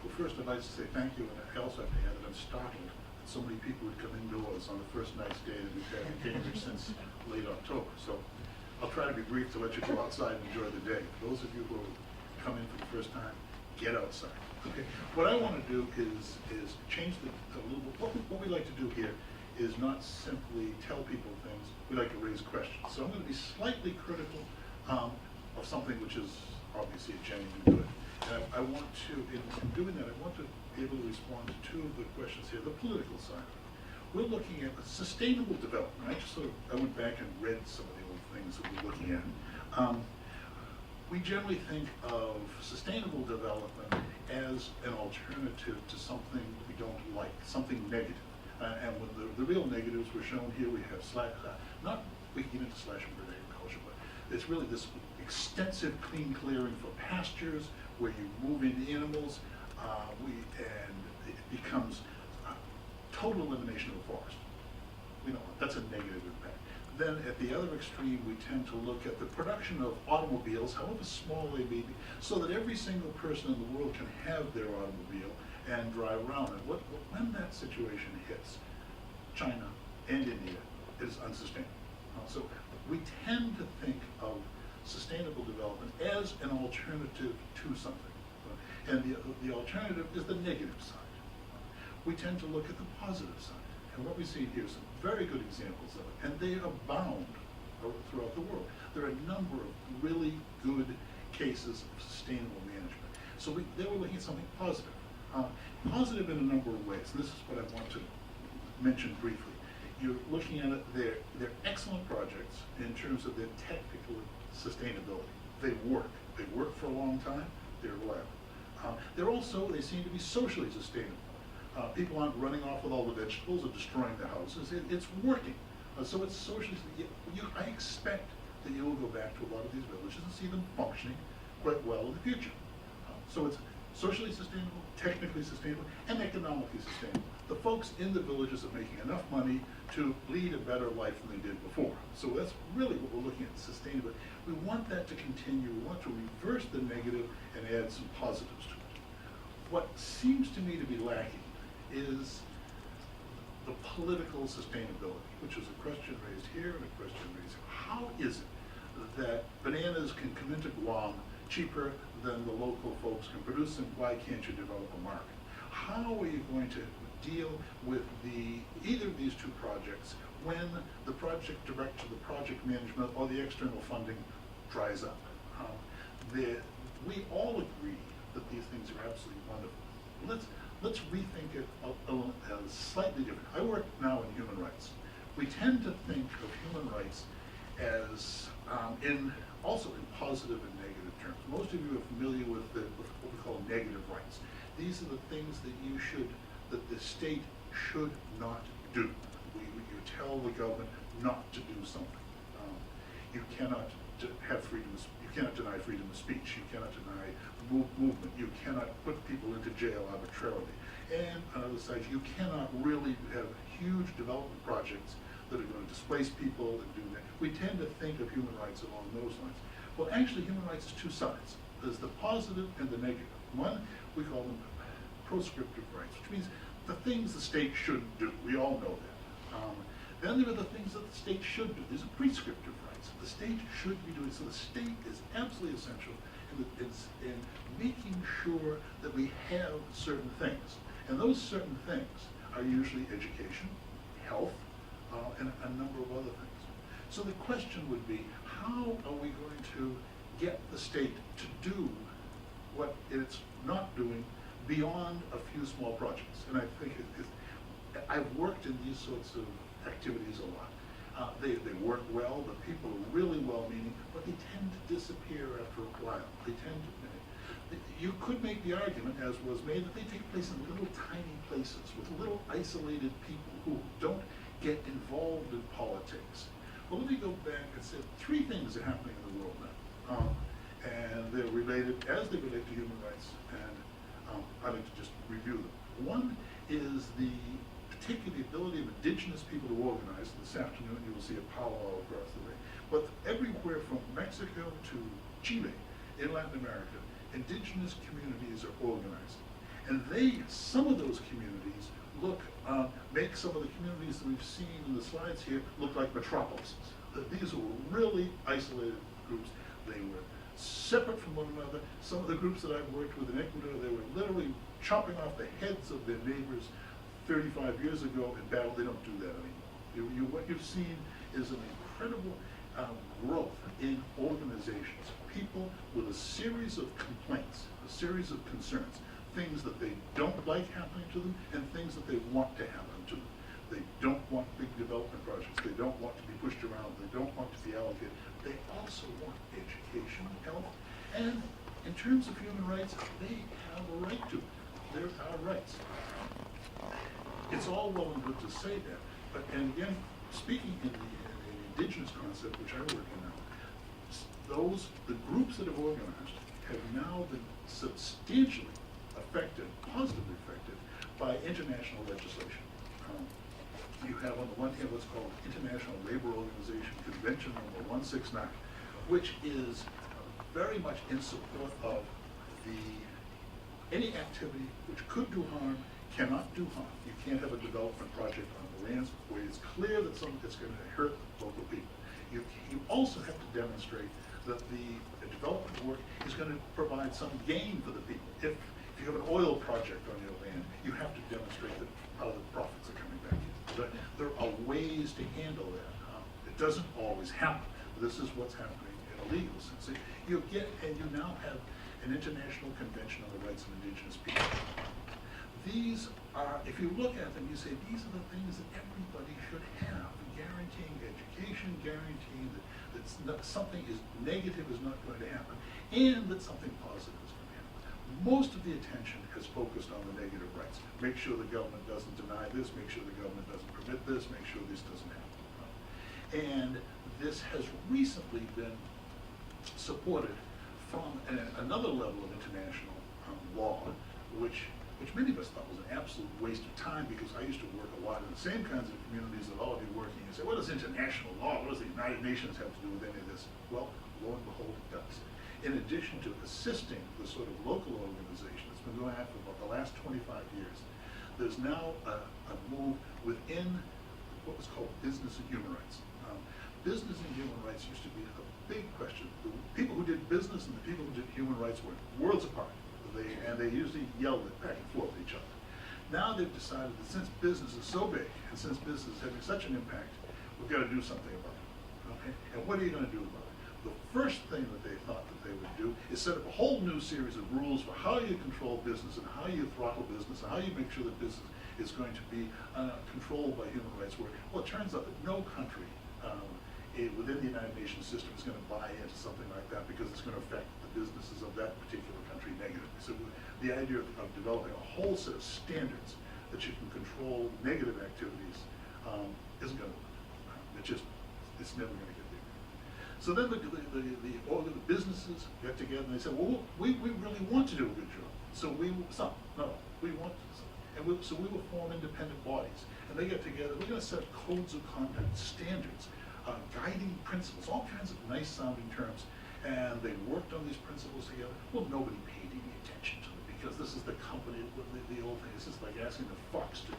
Well, first I'd like to say thank you, and I also have to add that I'm startled so many people would come indoors on the first nice day that we've had in Cambridge since late October. So I'll try to be brief to let you go outside and enjoy the day. For those of you who come in for the first time, get outside. Okay. What I want to do is change a little bit. What we like to do here is not simply tell people things. We like to raise questions. So I'm going to be slightly critical of something which is obviously a genuine good. And I want to, in doing that, I want to be able to respond to two of the questions here, the political side of it. We're looking at sustainable development. I went back and read some of the old things that we're looking at. We generally think of sustainable development as an alternative to something we don't like, something negative. And when the real negatives were shown here, we have we can get into slash and burn agriculture, but it's really this extensive clean clearing for pastures where you move in animals, and it becomes total elimination of the forest. We know that's a negative impact. Then at the other extreme, we tend to look at the production of automobiles, however small they may be, so that every single person in the world can have their automobile and drive around. And when that situation hits China and India, it is unsustainable. So we tend to think of sustainable development as an alternative to something. And the alternative is the negative side. We tend to look at the positive side. And what we see here are some very good examples of it, and they abound throughout the world. There are a number of really good cases of sustainable management. So they were looking at something positive. Positive in a number of ways, and this is what I want to mention briefly. You're looking at it, they're excellent projects in terms of their technical sustainability. They work for a long time, they're reliable. They seem to be socially sustainable. People aren't running off with all the vegetables or destroying their houses. It's working. So it's socially, I expect that you will go back to a lot of these villages and see them functioning quite well in the future. So it's socially sustainable, technically sustainable, and economically sustainable. The folks in the villages are making enough money to lead a better life than they did before. So that's really what we're looking at, sustainability. We want that to continue. We want to reverse the negative and add some positives to it. What seems to me to be lacking is the political sustainability, which is a question raised here and a question raised here. How is it that bananas can come into Guam cheaper than the local folks can produce them? Why can't you develop a market? How are you going to deal with either of these two projects when the project director, the project management, or the external funding dries up? We all agree that these things are absolutely wonderful. Let's rethink it slightly different. I work now in human rights. We tend to think of human rights as also in positive and negative terms. Most of you are familiar with what we call negative rights. These are the things that the state should not do. You tell the government not to do something. You cannot have freedom. You cannot deny freedom of speech. You cannot deny movement. You cannot put people into jail arbitrarily. And on other sides, you cannot really have huge development projects that are going to displace people and do that. We tend to think of human rights along those lines. Well, actually, human rights is two sides. There's the positive and the negative. One, we call them proscriptive rights, which means the things the state shouldn't do. We all know that. Then there are the things that the state should do. These are prescriptive rights. The state should be doing. So the state is absolutely essential in making sure that we have certain things. And those certain things are usually education, health, and a number of other things. So the question would be, how are we going to get the state to do what it's not doing beyond a few small projects? And I think I've worked in these sorts of activities a lot. They work well, the people are really well-meaning, but they tend to disappear after a while. You could make the argument, as was made, that they take place in little tiny places with little isolated people who don't get involved in politics. Well, let me go back and say three things are happening in the world now. And they're related, as they relate to human rights, and I'd like to just review them. One is particularly the ability of indigenous people to organize. This afternoon you will see a powwow across the way. But everywhere from Mexico to Chile in Latin America, indigenous communities are organizing. And some of those communities make some of the communities that we've seen in the slides here look like metropolises. These were really isolated groups. They were separate from one another. Some of the groups that I've worked with in Ecuador, they were literally chopping off the heads of their neighbors 35 years ago in battle. They don't do that anymore. What you've seen is an incredible growth in organizations. People with a series of complaints, a series of concerns, things that they don't like happening to them and things that they want to happen to them. They don't want big development projects. They don't want to be pushed around. They don't want to be allocated. They also want education, health, and in terms of human rights, they have a right to it. There are rights. It's all well and good to say that, but, and again, speaking in the indigenous concept, which I work in now, the groups that have organized have now been substantially affected, positively affected, by international legislation. You have on the one hand what's called International Labor Organization Convention number 169, which is very much in support of any activity which could do harm cannot do harm. You can't have a development project on the lands where it's clear that it's going to hurt local people. You also have to demonstrate that the development work is going to provide some gain for the people. If you have an oil project on your land, you have to demonstrate that part of the profits are coming back in. But there are ways to handle that. It doesn't always happen. This is what's happening in a legal sense. You now have an international convention on the rights of indigenous people. These are, if you look at them, you say these are the things that everybody should have, guaranteeing education, guaranteeing that something is negative is not going to happen, and that something positive is going to happen. Most of the attention has focused on the negative rights. Make sure the government doesn't deny this, make sure the government doesn't permit this, make sure this doesn't happen. And this has recently been supported from another level of international law, which many of us thought was an absolute waste of time, because I used to work a lot in the same kinds of communities that all of you working in. You say, what does international law, what does the United Nations have to do with any of this? Well, lo and behold, it does. In addition to assisting the sort of local organization that's been going on for about the last 25 years, there's now a move within what was called business and human rights. Business and human rights used to be a big question. The people who did business and the people who did human rights were worlds apart. They usually yelled it back and forth at each other. Now they've decided that since business is so big and since business is having such an impact, we've got to do something about it. Okay? And what are you going to do about it? The first thing that they thought that they would do is set up a whole new series of rules for how you control business and how you throttle business and how you make sure that business is going to be controlled by human rights work. Well, it turns out that no country within the United Nations system is going to buy into something like that, because it's going to affect the businesses of that particular country negatively. So the idea of developing a whole set of standards that you can control negative activities isn't going to work. It's never going to get bigger. So then the businesses get together and they say, well, we really want to do a good job. So we want to. So we will form independent bodies. And they get together, we're going to set codes of conduct, standards, guiding principles, all kinds of nice sounding terms. And they worked on these principles together. Well, nobody paid any attention to them, because this is the company, the old thing. It's just like asking the fox to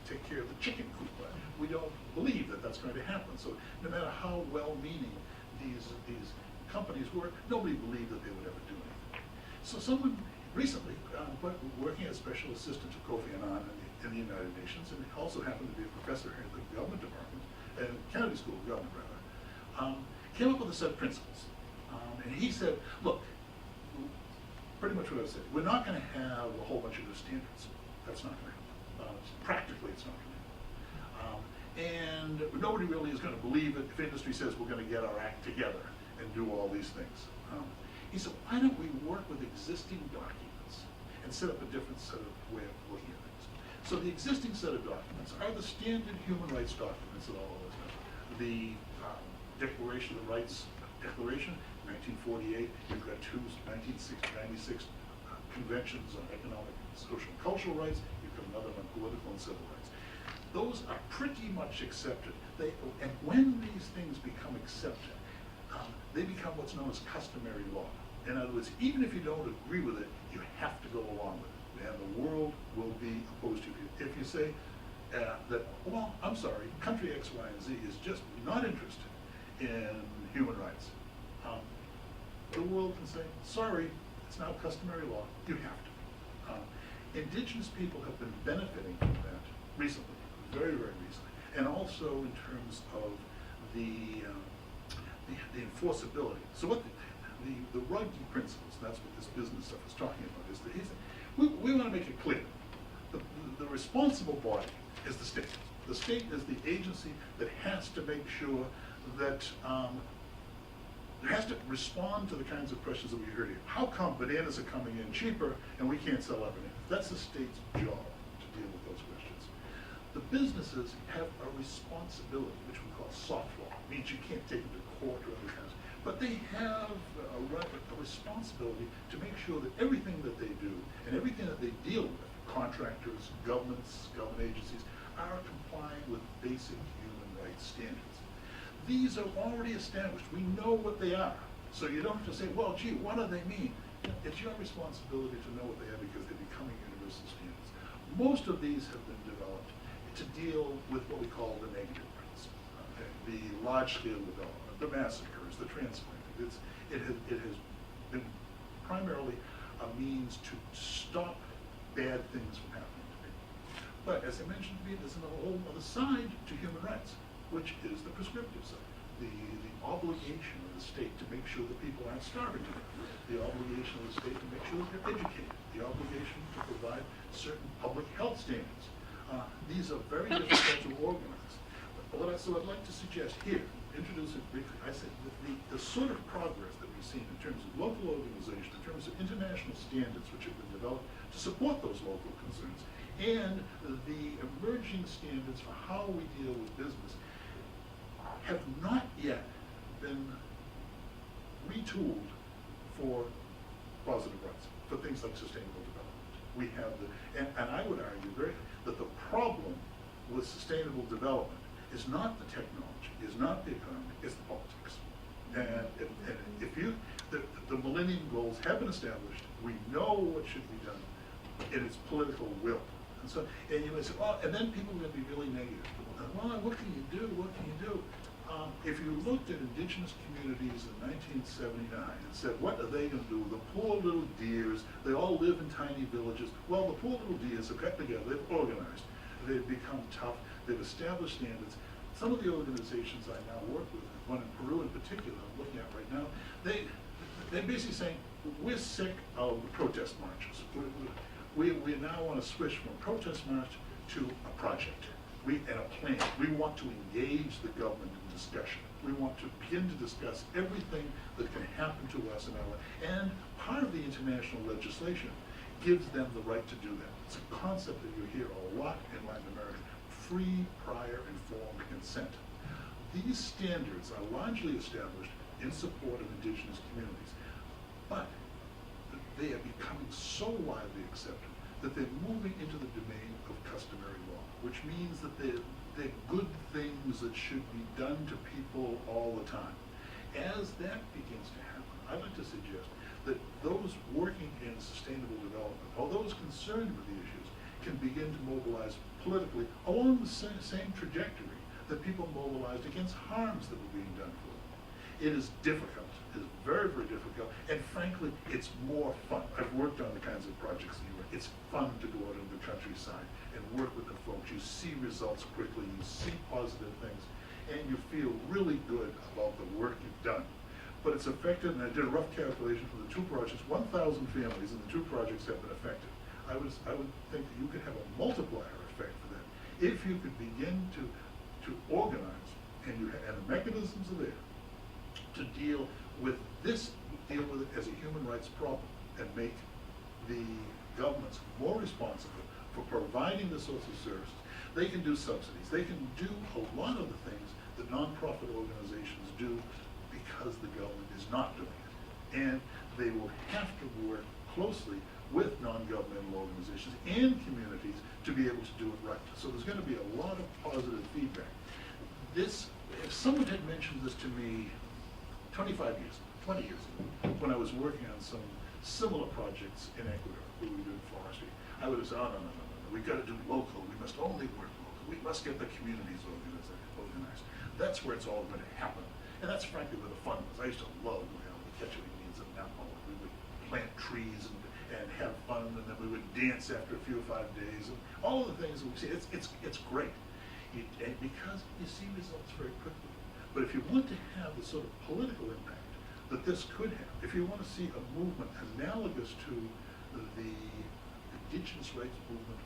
take care of the chicken coop. We don't believe that that's going to happen. So no matter how well-meaning these companies were, nobody believed that they would ever do anything. So someone recently, working as special assistant to Kofi Annan in the United Nations, and also happened to be a professor here at the government department, Kennedy School of Government rather, came up with a set of principles. And he said, look, pretty much what I said, we're not going to have a whole bunch of new standards. That's not going to happen. Practically, it's not going to happen. And nobody really is going to believe it if industry says we're going to get our act together and do all these things. He said, why don't we work with existing documents and set up a different set of way of looking at things? So the existing set of documents are the standard human rights documents that all of us know. The Declaration of the Rights Declaration, 1948. You've got two 1996 conventions on economic, social, and cultural rights. You've got another on political and civil rights. Those are pretty much accepted. And when these things become accepted, they become what's known as customary law. In other words, even if you don't agree with it, you have to go along with it. and the world will be opposed to you. If you say that, well, I'm sorry, country X, Y, and Z is just not interested in human rights, the world can say, sorry, it's now customary law, you have to. Indigenous people have been benefiting from that recently, very, very recently, and also in terms of the enforceability. So what the Ruggie principles, that's what this business stuff is talking about, is that we want to make it clear. The responsible body is the state. The state is the agency that has to make sure that it has to respond to the kinds of questions that we heard here. How come bananas are coming in cheaper and we can't sell our bananas? That's the state's job to deal with those questions. The businesses have a responsibility, which we call soft law. It means you can't take them to court or other kinds. But they have a responsibility to make sure that everything that they do and everything that they deal with, contractors, governments, government agencies, are complying with basic human rights standards. These are already established. We know what they are. So you don't have to say, well, gee, what do they mean? It's your responsibility to know what they are because they're becoming universal standards. Most of these have been developed to deal with what we call the negative rights, okay? The large-scale development, the massacres, the transplanting. It has been primarily a means to stop bad things from happening to people. But as I mentioned to me, there's a whole other side to human rights, which is the prescriptive side. The obligation of the state to make sure that people aren't starving to death. The obligation of the state to make sure that they're educated. The obligation to provide certain public health standards. These are very difficult to organize. So I'd like to suggest here, introduce it briefly. I said that the sort of progress that we've seen in terms of local organization, in terms of international standards which have been developed to support those local concerns, and the emerging standards for how we deal with business have not yet been retooled for positive rights, for things like sustainable development. We have and I would argue that the problem with sustainable development is not the technology, is not the economy, it's the politics. And if the Millennium Goals have been established, we know what should be done, and it's political will. And so, and you may say, oh, and then people are going to be really negative. Well, what can you do? What can you do? If you looked at indigenous communities in 1979 and said, what are they going to do? The poor little deers, they all live in tiny villages. Well, the poor little deers have got together, they've organized, they've become tough, they've established standards. Some of the organizations I now work with, one in Peru in particular, I'm looking at right now, they're basically saying, we're sick of the protest marches. We now want to switch from a protest march to a project. And a plan. We want to engage the government in discussion. We want to begin to discuss everything that can happen to us in our life. And part of the international legislation gives them the right to do that. It's a concept that you hear a lot in Latin America, free, prior, informed consent. These standards are largely established in support of indigenous communities, but they are becoming so widely accepted that they're moving into the domain of customary law, which means that they're good things that should be done to people all the time. As that begins to happen, I'd like to suggest that those working in sustainable development, or those concerned with the issues, can begin to mobilize politically along the same trajectory that people mobilized against harms that were being done to them. It is difficult. It is very, very difficult. And frankly, it's more fun. I've worked on the kinds of projects that you work. It's fun to go out into the countryside and work with the folks. You see results quickly. You see positive things. And you feel really good about the work you've done. But it's affected, and I did a rough calculation for the two projects. 1,000 families in the two projects have been affected. I would think that you could have a multiplier effect for that if you could begin to organize, and the mechanisms are there to deal with it as a human rights problem and make the governments more responsible for providing the sorts of services. They can do subsidies. They can do a lot of the things that nonprofit organizations do because the government is not doing it. And they will have to work closely with non-governmental organizations and communities to be able to do it right. So there's going to be a lot of positive feedback. If someone had mentioned this to me 20 years ago, when I was working on some similar projects in Ecuador where we do forestry, I would have said, oh, no, we've got to do local, we must only work local, we must get the communities organized. That's where it's all going to happen. And that's frankly where the fun was. I used to love going out with catch Indians and Napa. We would plant trees and have fun, and then we would dance after a few or 5 days, and all of the things that we see. It's great. And because you see results very quickly. But if you want to have the sort of political impact that this could have, if you want to see a movement analogous to the indigenous rights movement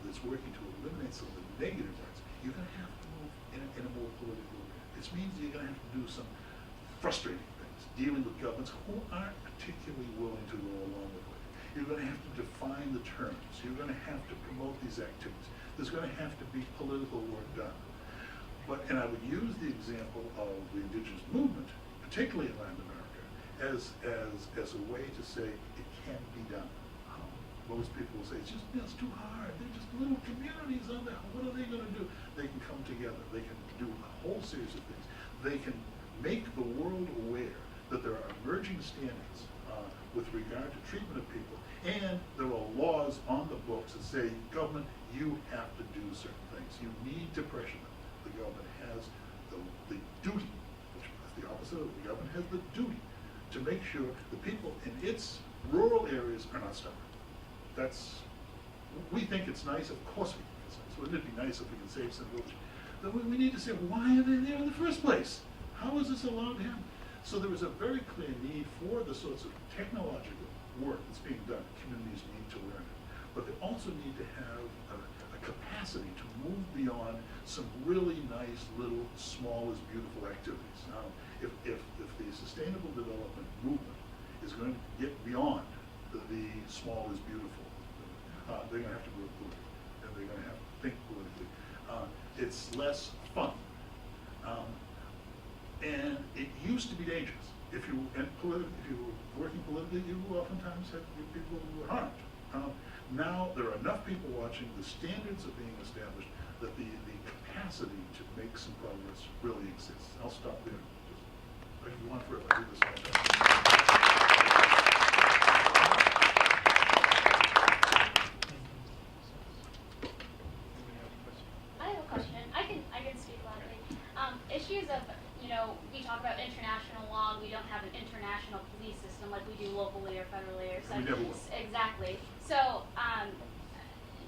that's working to eliminate some of the negative rights, you're going to have to move in a more political way. This means you're going to have to do some frustrating things, dealing with governments who aren't particularly willing to go along with it. You're going to have to define the terms. You're going to have to promote these activities. There's going to have to be political work done. And I would use the example of the indigenous movement, particularly in Latin America, as a way to say it can be done. Most people will say, it's too hard. They're just little communities on there. What are they going to do? They can come together. They can do a whole series of things. They can make the world aware that there are emerging standards with regard to treatment of people, and there are laws on the books that say, government, you have to do certain things. You need to pressure them. The government has the duty, which is the opposite of the government has the duty to make sure the people in its rural areas are not stubborn. We think it's nice, of course we think it's nice. Wouldn't it be nice if we could save some village? But we need to say, why are they there in the first place? How is this allowed to happen? So there is a very clear need for the sorts of technological work that's being done. Communities need to learn it. But they also need to have a capacity to move beyond some really nice little small is beautiful activities. Now, if the sustainable development movement is going to get beyond the small is beautiful, they're going to have to work politically, and they're going to have to think politically. It's less fun, and it used to be dangerous. If you were working politically, you oftentimes had people who were harmed. Now there are enough people watching. The standards are being established that the capacity to make some progress really exists. I'll stop there. If you want further, I do this all the time. Issues of, we talk about international law, we don't have an international police system like we do locally or federally or We never will. Exactly. So,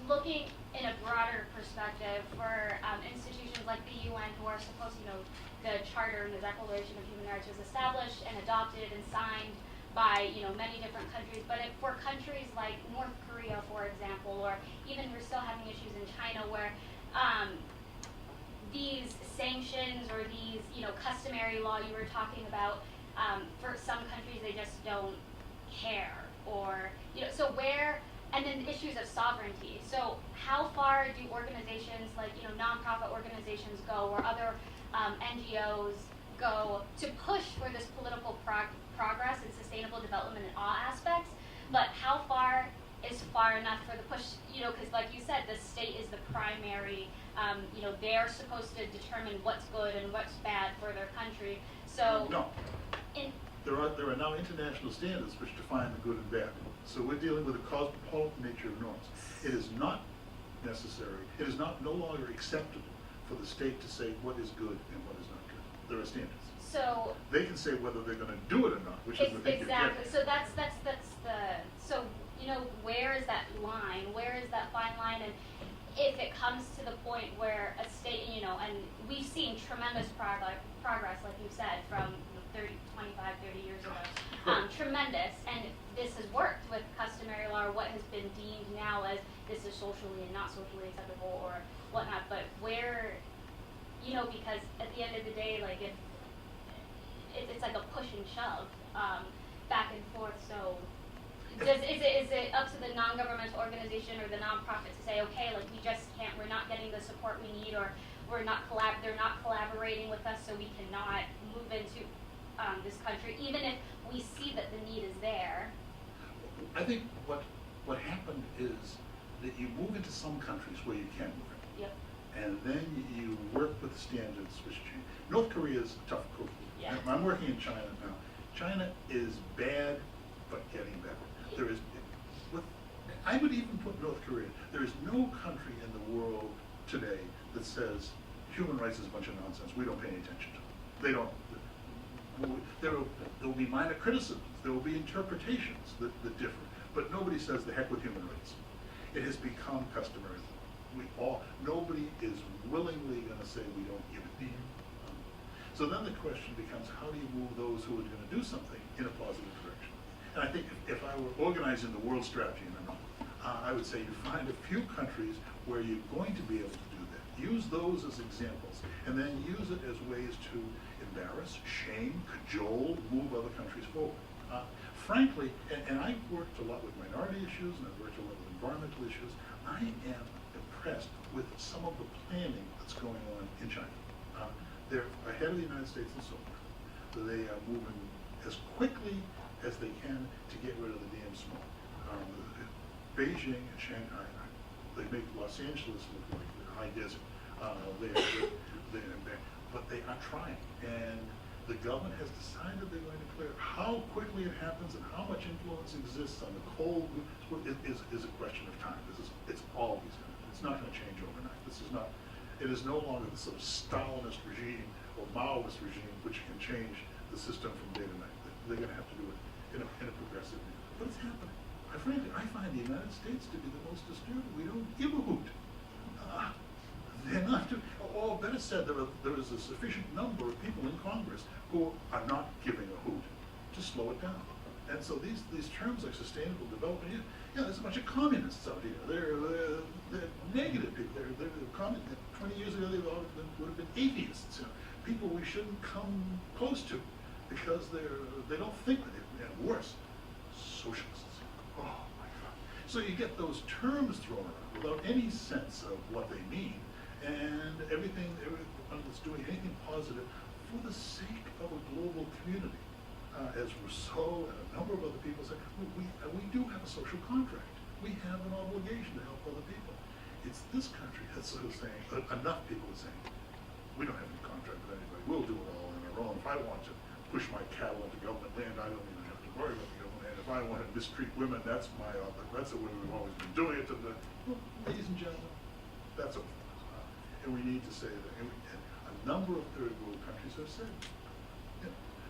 looking in a broader perspective for institutions like the UN who are supposed to, the Charter and the Declaration of Human Rights was established and adopted and signed by, many different countries. But for countries like North Korea, for example, or even we're still having issues in China where these sanctions or these, customary law you were talking about, for some countries they just don't care, or, so where, and then issues of sovereignty. So how far do organizations like, nonprofit organizations go, or other NGOs go to push for this political progress and sustainable development in all aspects, but how far is far enough for the push, because like you said, the state is the primary, they're supposed to determine what's good and what's bad for their country. So no. There are now international standards which define the good and bad. So we're dealing with a cosmopolitan nature of norms. It is not necessary, it is no longer acceptable for the state to say what is good and what is not good. There are standards. So they can say whether they're going to do it or not, which is the thing. Exactly. So that's the where is that line? Where is that fine line? And if it comes to the point where a state, and we've seen tremendous progress, like you said, from 25, 30 years ago, tremendous, and this has worked with customary law, or what has been deemed now as this is socially and not socially acceptable or whatnot, but where, because at the end of the day, like it's like a push and shove back and forth. So is it up to the non-governmental organization or the nonprofit to say, okay, like we just can't, we're not getting the support we need, or they're not collaborating with us, so we cannot move into this country, even if we see that the need is there? I think what happened is that you move into some countries where you can move in. Yep. And then you work with the standards which change. North Korea is a tough cookie. Yeah. I'm working in China now. China is bad but getting better. There is, I would even put North Korea. There is no country in the world today that says human rights is a bunch of nonsense. We don't pay any attention to them. They don't. There will be minor criticisms. There will be interpretations that differ. But nobody says the heck with human rights. It has become customary. Nobody is willingly going to say we don't give it to you. So then the question becomes, how do you move those who are going to do something in a positive direction? And I think if I were organizing the world strategy in a number, I would say you find a few countries where you're going to be able to do that. Use those as examples, and then use it as ways to embarrass, shame, cajole, move other countries forward. Frankly, and I've worked a lot with minority issues, and I've worked a lot with environmental issues, I am impressed with some of the planning that's going on in China. They're ahead of the United States and so forth. They are moving as quickly as they can to get rid of the damn smoke. Beijing and Shanghai, they make Los Angeles look like the high desert. But they are trying, and the government has decided they're going to clear. How quickly it happens and how much influence exists on the cold is a question of time. It's always going to. It's not going to change overnight. It is no longer the sort of Stalinist regime or Maoist regime which can change the system from day to night. They're going to have to do it in a progressive manner. But it's happening. Frankly, I find the United States to be the most disturbing. We don't give a hoot. They're not, or better said, there is a sufficient number of people in Congress who are not giving a hoot to slow it down. And so these terms like sustainable development, there's a bunch of communists out here. They're negative people. They're 20 years ago, they would have been atheists. People we shouldn't come close to because they don't think that they're, and worse, socialists. Oh my God. So you get those terms thrown around without any sense of what they mean, and everyone that's doing anything positive for the sake of a global community. As Rousseau and a number of other people say, we do have a social contract. We have an obligation to help other people. It's this country that's sort of saying, enough people are saying, we don't have any contract with anybody. We'll do it all on our own. If I want to push my cattle into government land, I don't even have to worry about the government land. If I want to mistreat women, that's the way we've always been doing it. Well, ladies and gentlemen, that's over. And we need to say that. And a number of third world countries have said,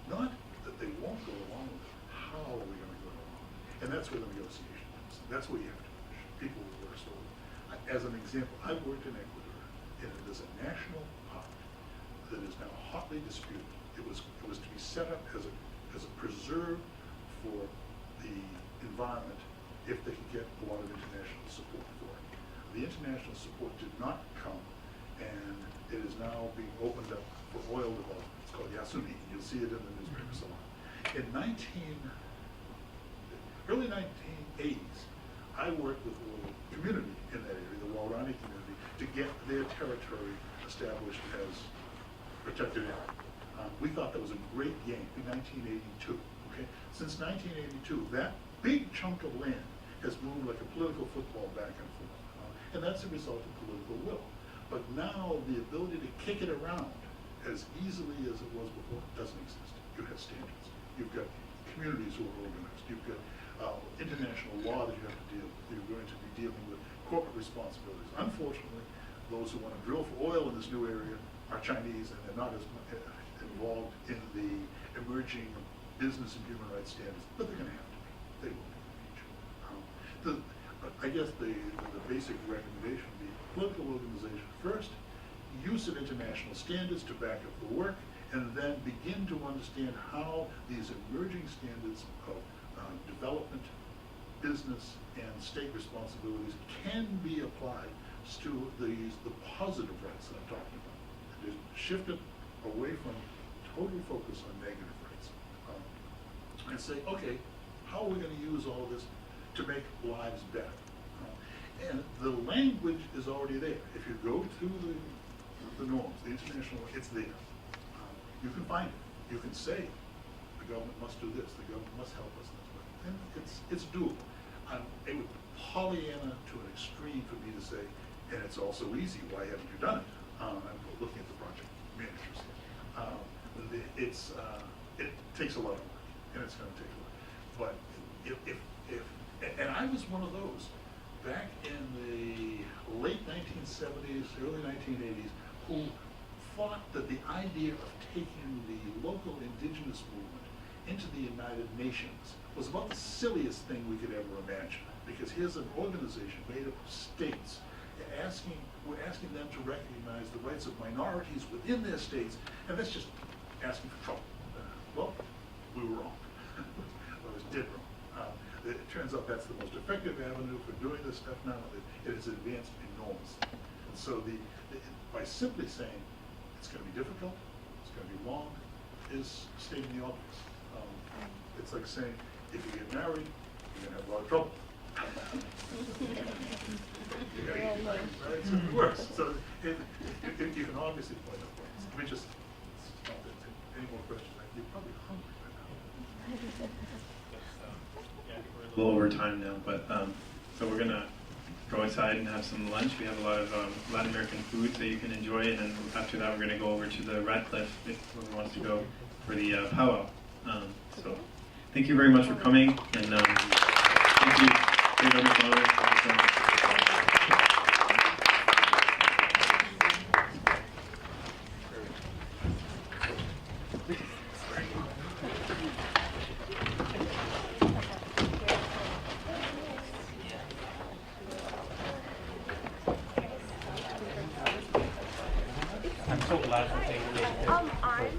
not that they won't go along with it. How are we going to go along? And that's where the negotiation comes. That's where you have to push. People will work slowly. As an example, I've worked in Ecuador, and there's a national park that is now hotly disputed. It was to be set up as a preserve for the environment if they could get a lot of international support for it. The international support did not come, and it is now being opened up for oil development. It's called Yasuni. You'll see it in the newspapers a lot. In early 1980s, I worked with a little community in that area, the Waorani community, to get their territory established as protected area. We thought that was a great game in 1982. Okay, since 1982, that big chunk of land has moved like a political football back and forth, and that's a result of political will. But now the ability to kick it around as easily as it was before doesn't exist. You have standards. You've got communities who are organized. You've got international law that you have to deal with. You're going to be dealing with corporate responsibilities. Unfortunately, those who want to drill for oil in this new area are Chinese, and they're not as involved in the emerging business and human rights standards, but they're going to have to be. They will be. I guess the basic recommendation would be political organization first, use of international standards to back up the work, and then begin to understand how these emerging standards of development, business, and state responsibilities can be applied to the positive rights that I'm talking about. And to shift it away from total focus on negative rights. And say, okay, how are we going to use all of this to make lives better? And the language is already there. If you go to the norms, the international, it's there. You can find it. You can say, the government must do this, the government must help us in this way. And it's doable. It would be Pollyanna to an extreme for me to say, and it's also easy, why haven't you done it? I'm looking at the project managers here. It takes a lot of work, and it's going to take a lot. But and I was one of those back in the late 1970s, early 1980s, who thought that the idea of taking the local indigenous movement into the United Nations was about the silliest thing we could ever imagine. Because here's an organization made up of states we're asking them to recognize the rights of minorities within their states, and that's just asking for trouble. Well, we were wrong. I was dead wrong. It turns out that's the most effective avenue for doing this stuff now. It has advanced enormously. And so by simply saying it's going to be difficult, it's going to be long, is stating the obvious. It's like saying if you get married, you're going to have a lot of trouble. You gotta get married, it's going to be worse. So you can obviously point out points. Let me just stop there. Any more questions? You're probably hungry right now. Yeah, we're a little over time now, but so we're gonna go inside and have some lunch. We have a lot of Latin American food that you can enjoy, and then after that, we're gonna go over to the Radcliffe if whoever wants to go for the powwow. So thank you very much for coming, and thank you. Thank you so much. I'm so glad for taking this. I'm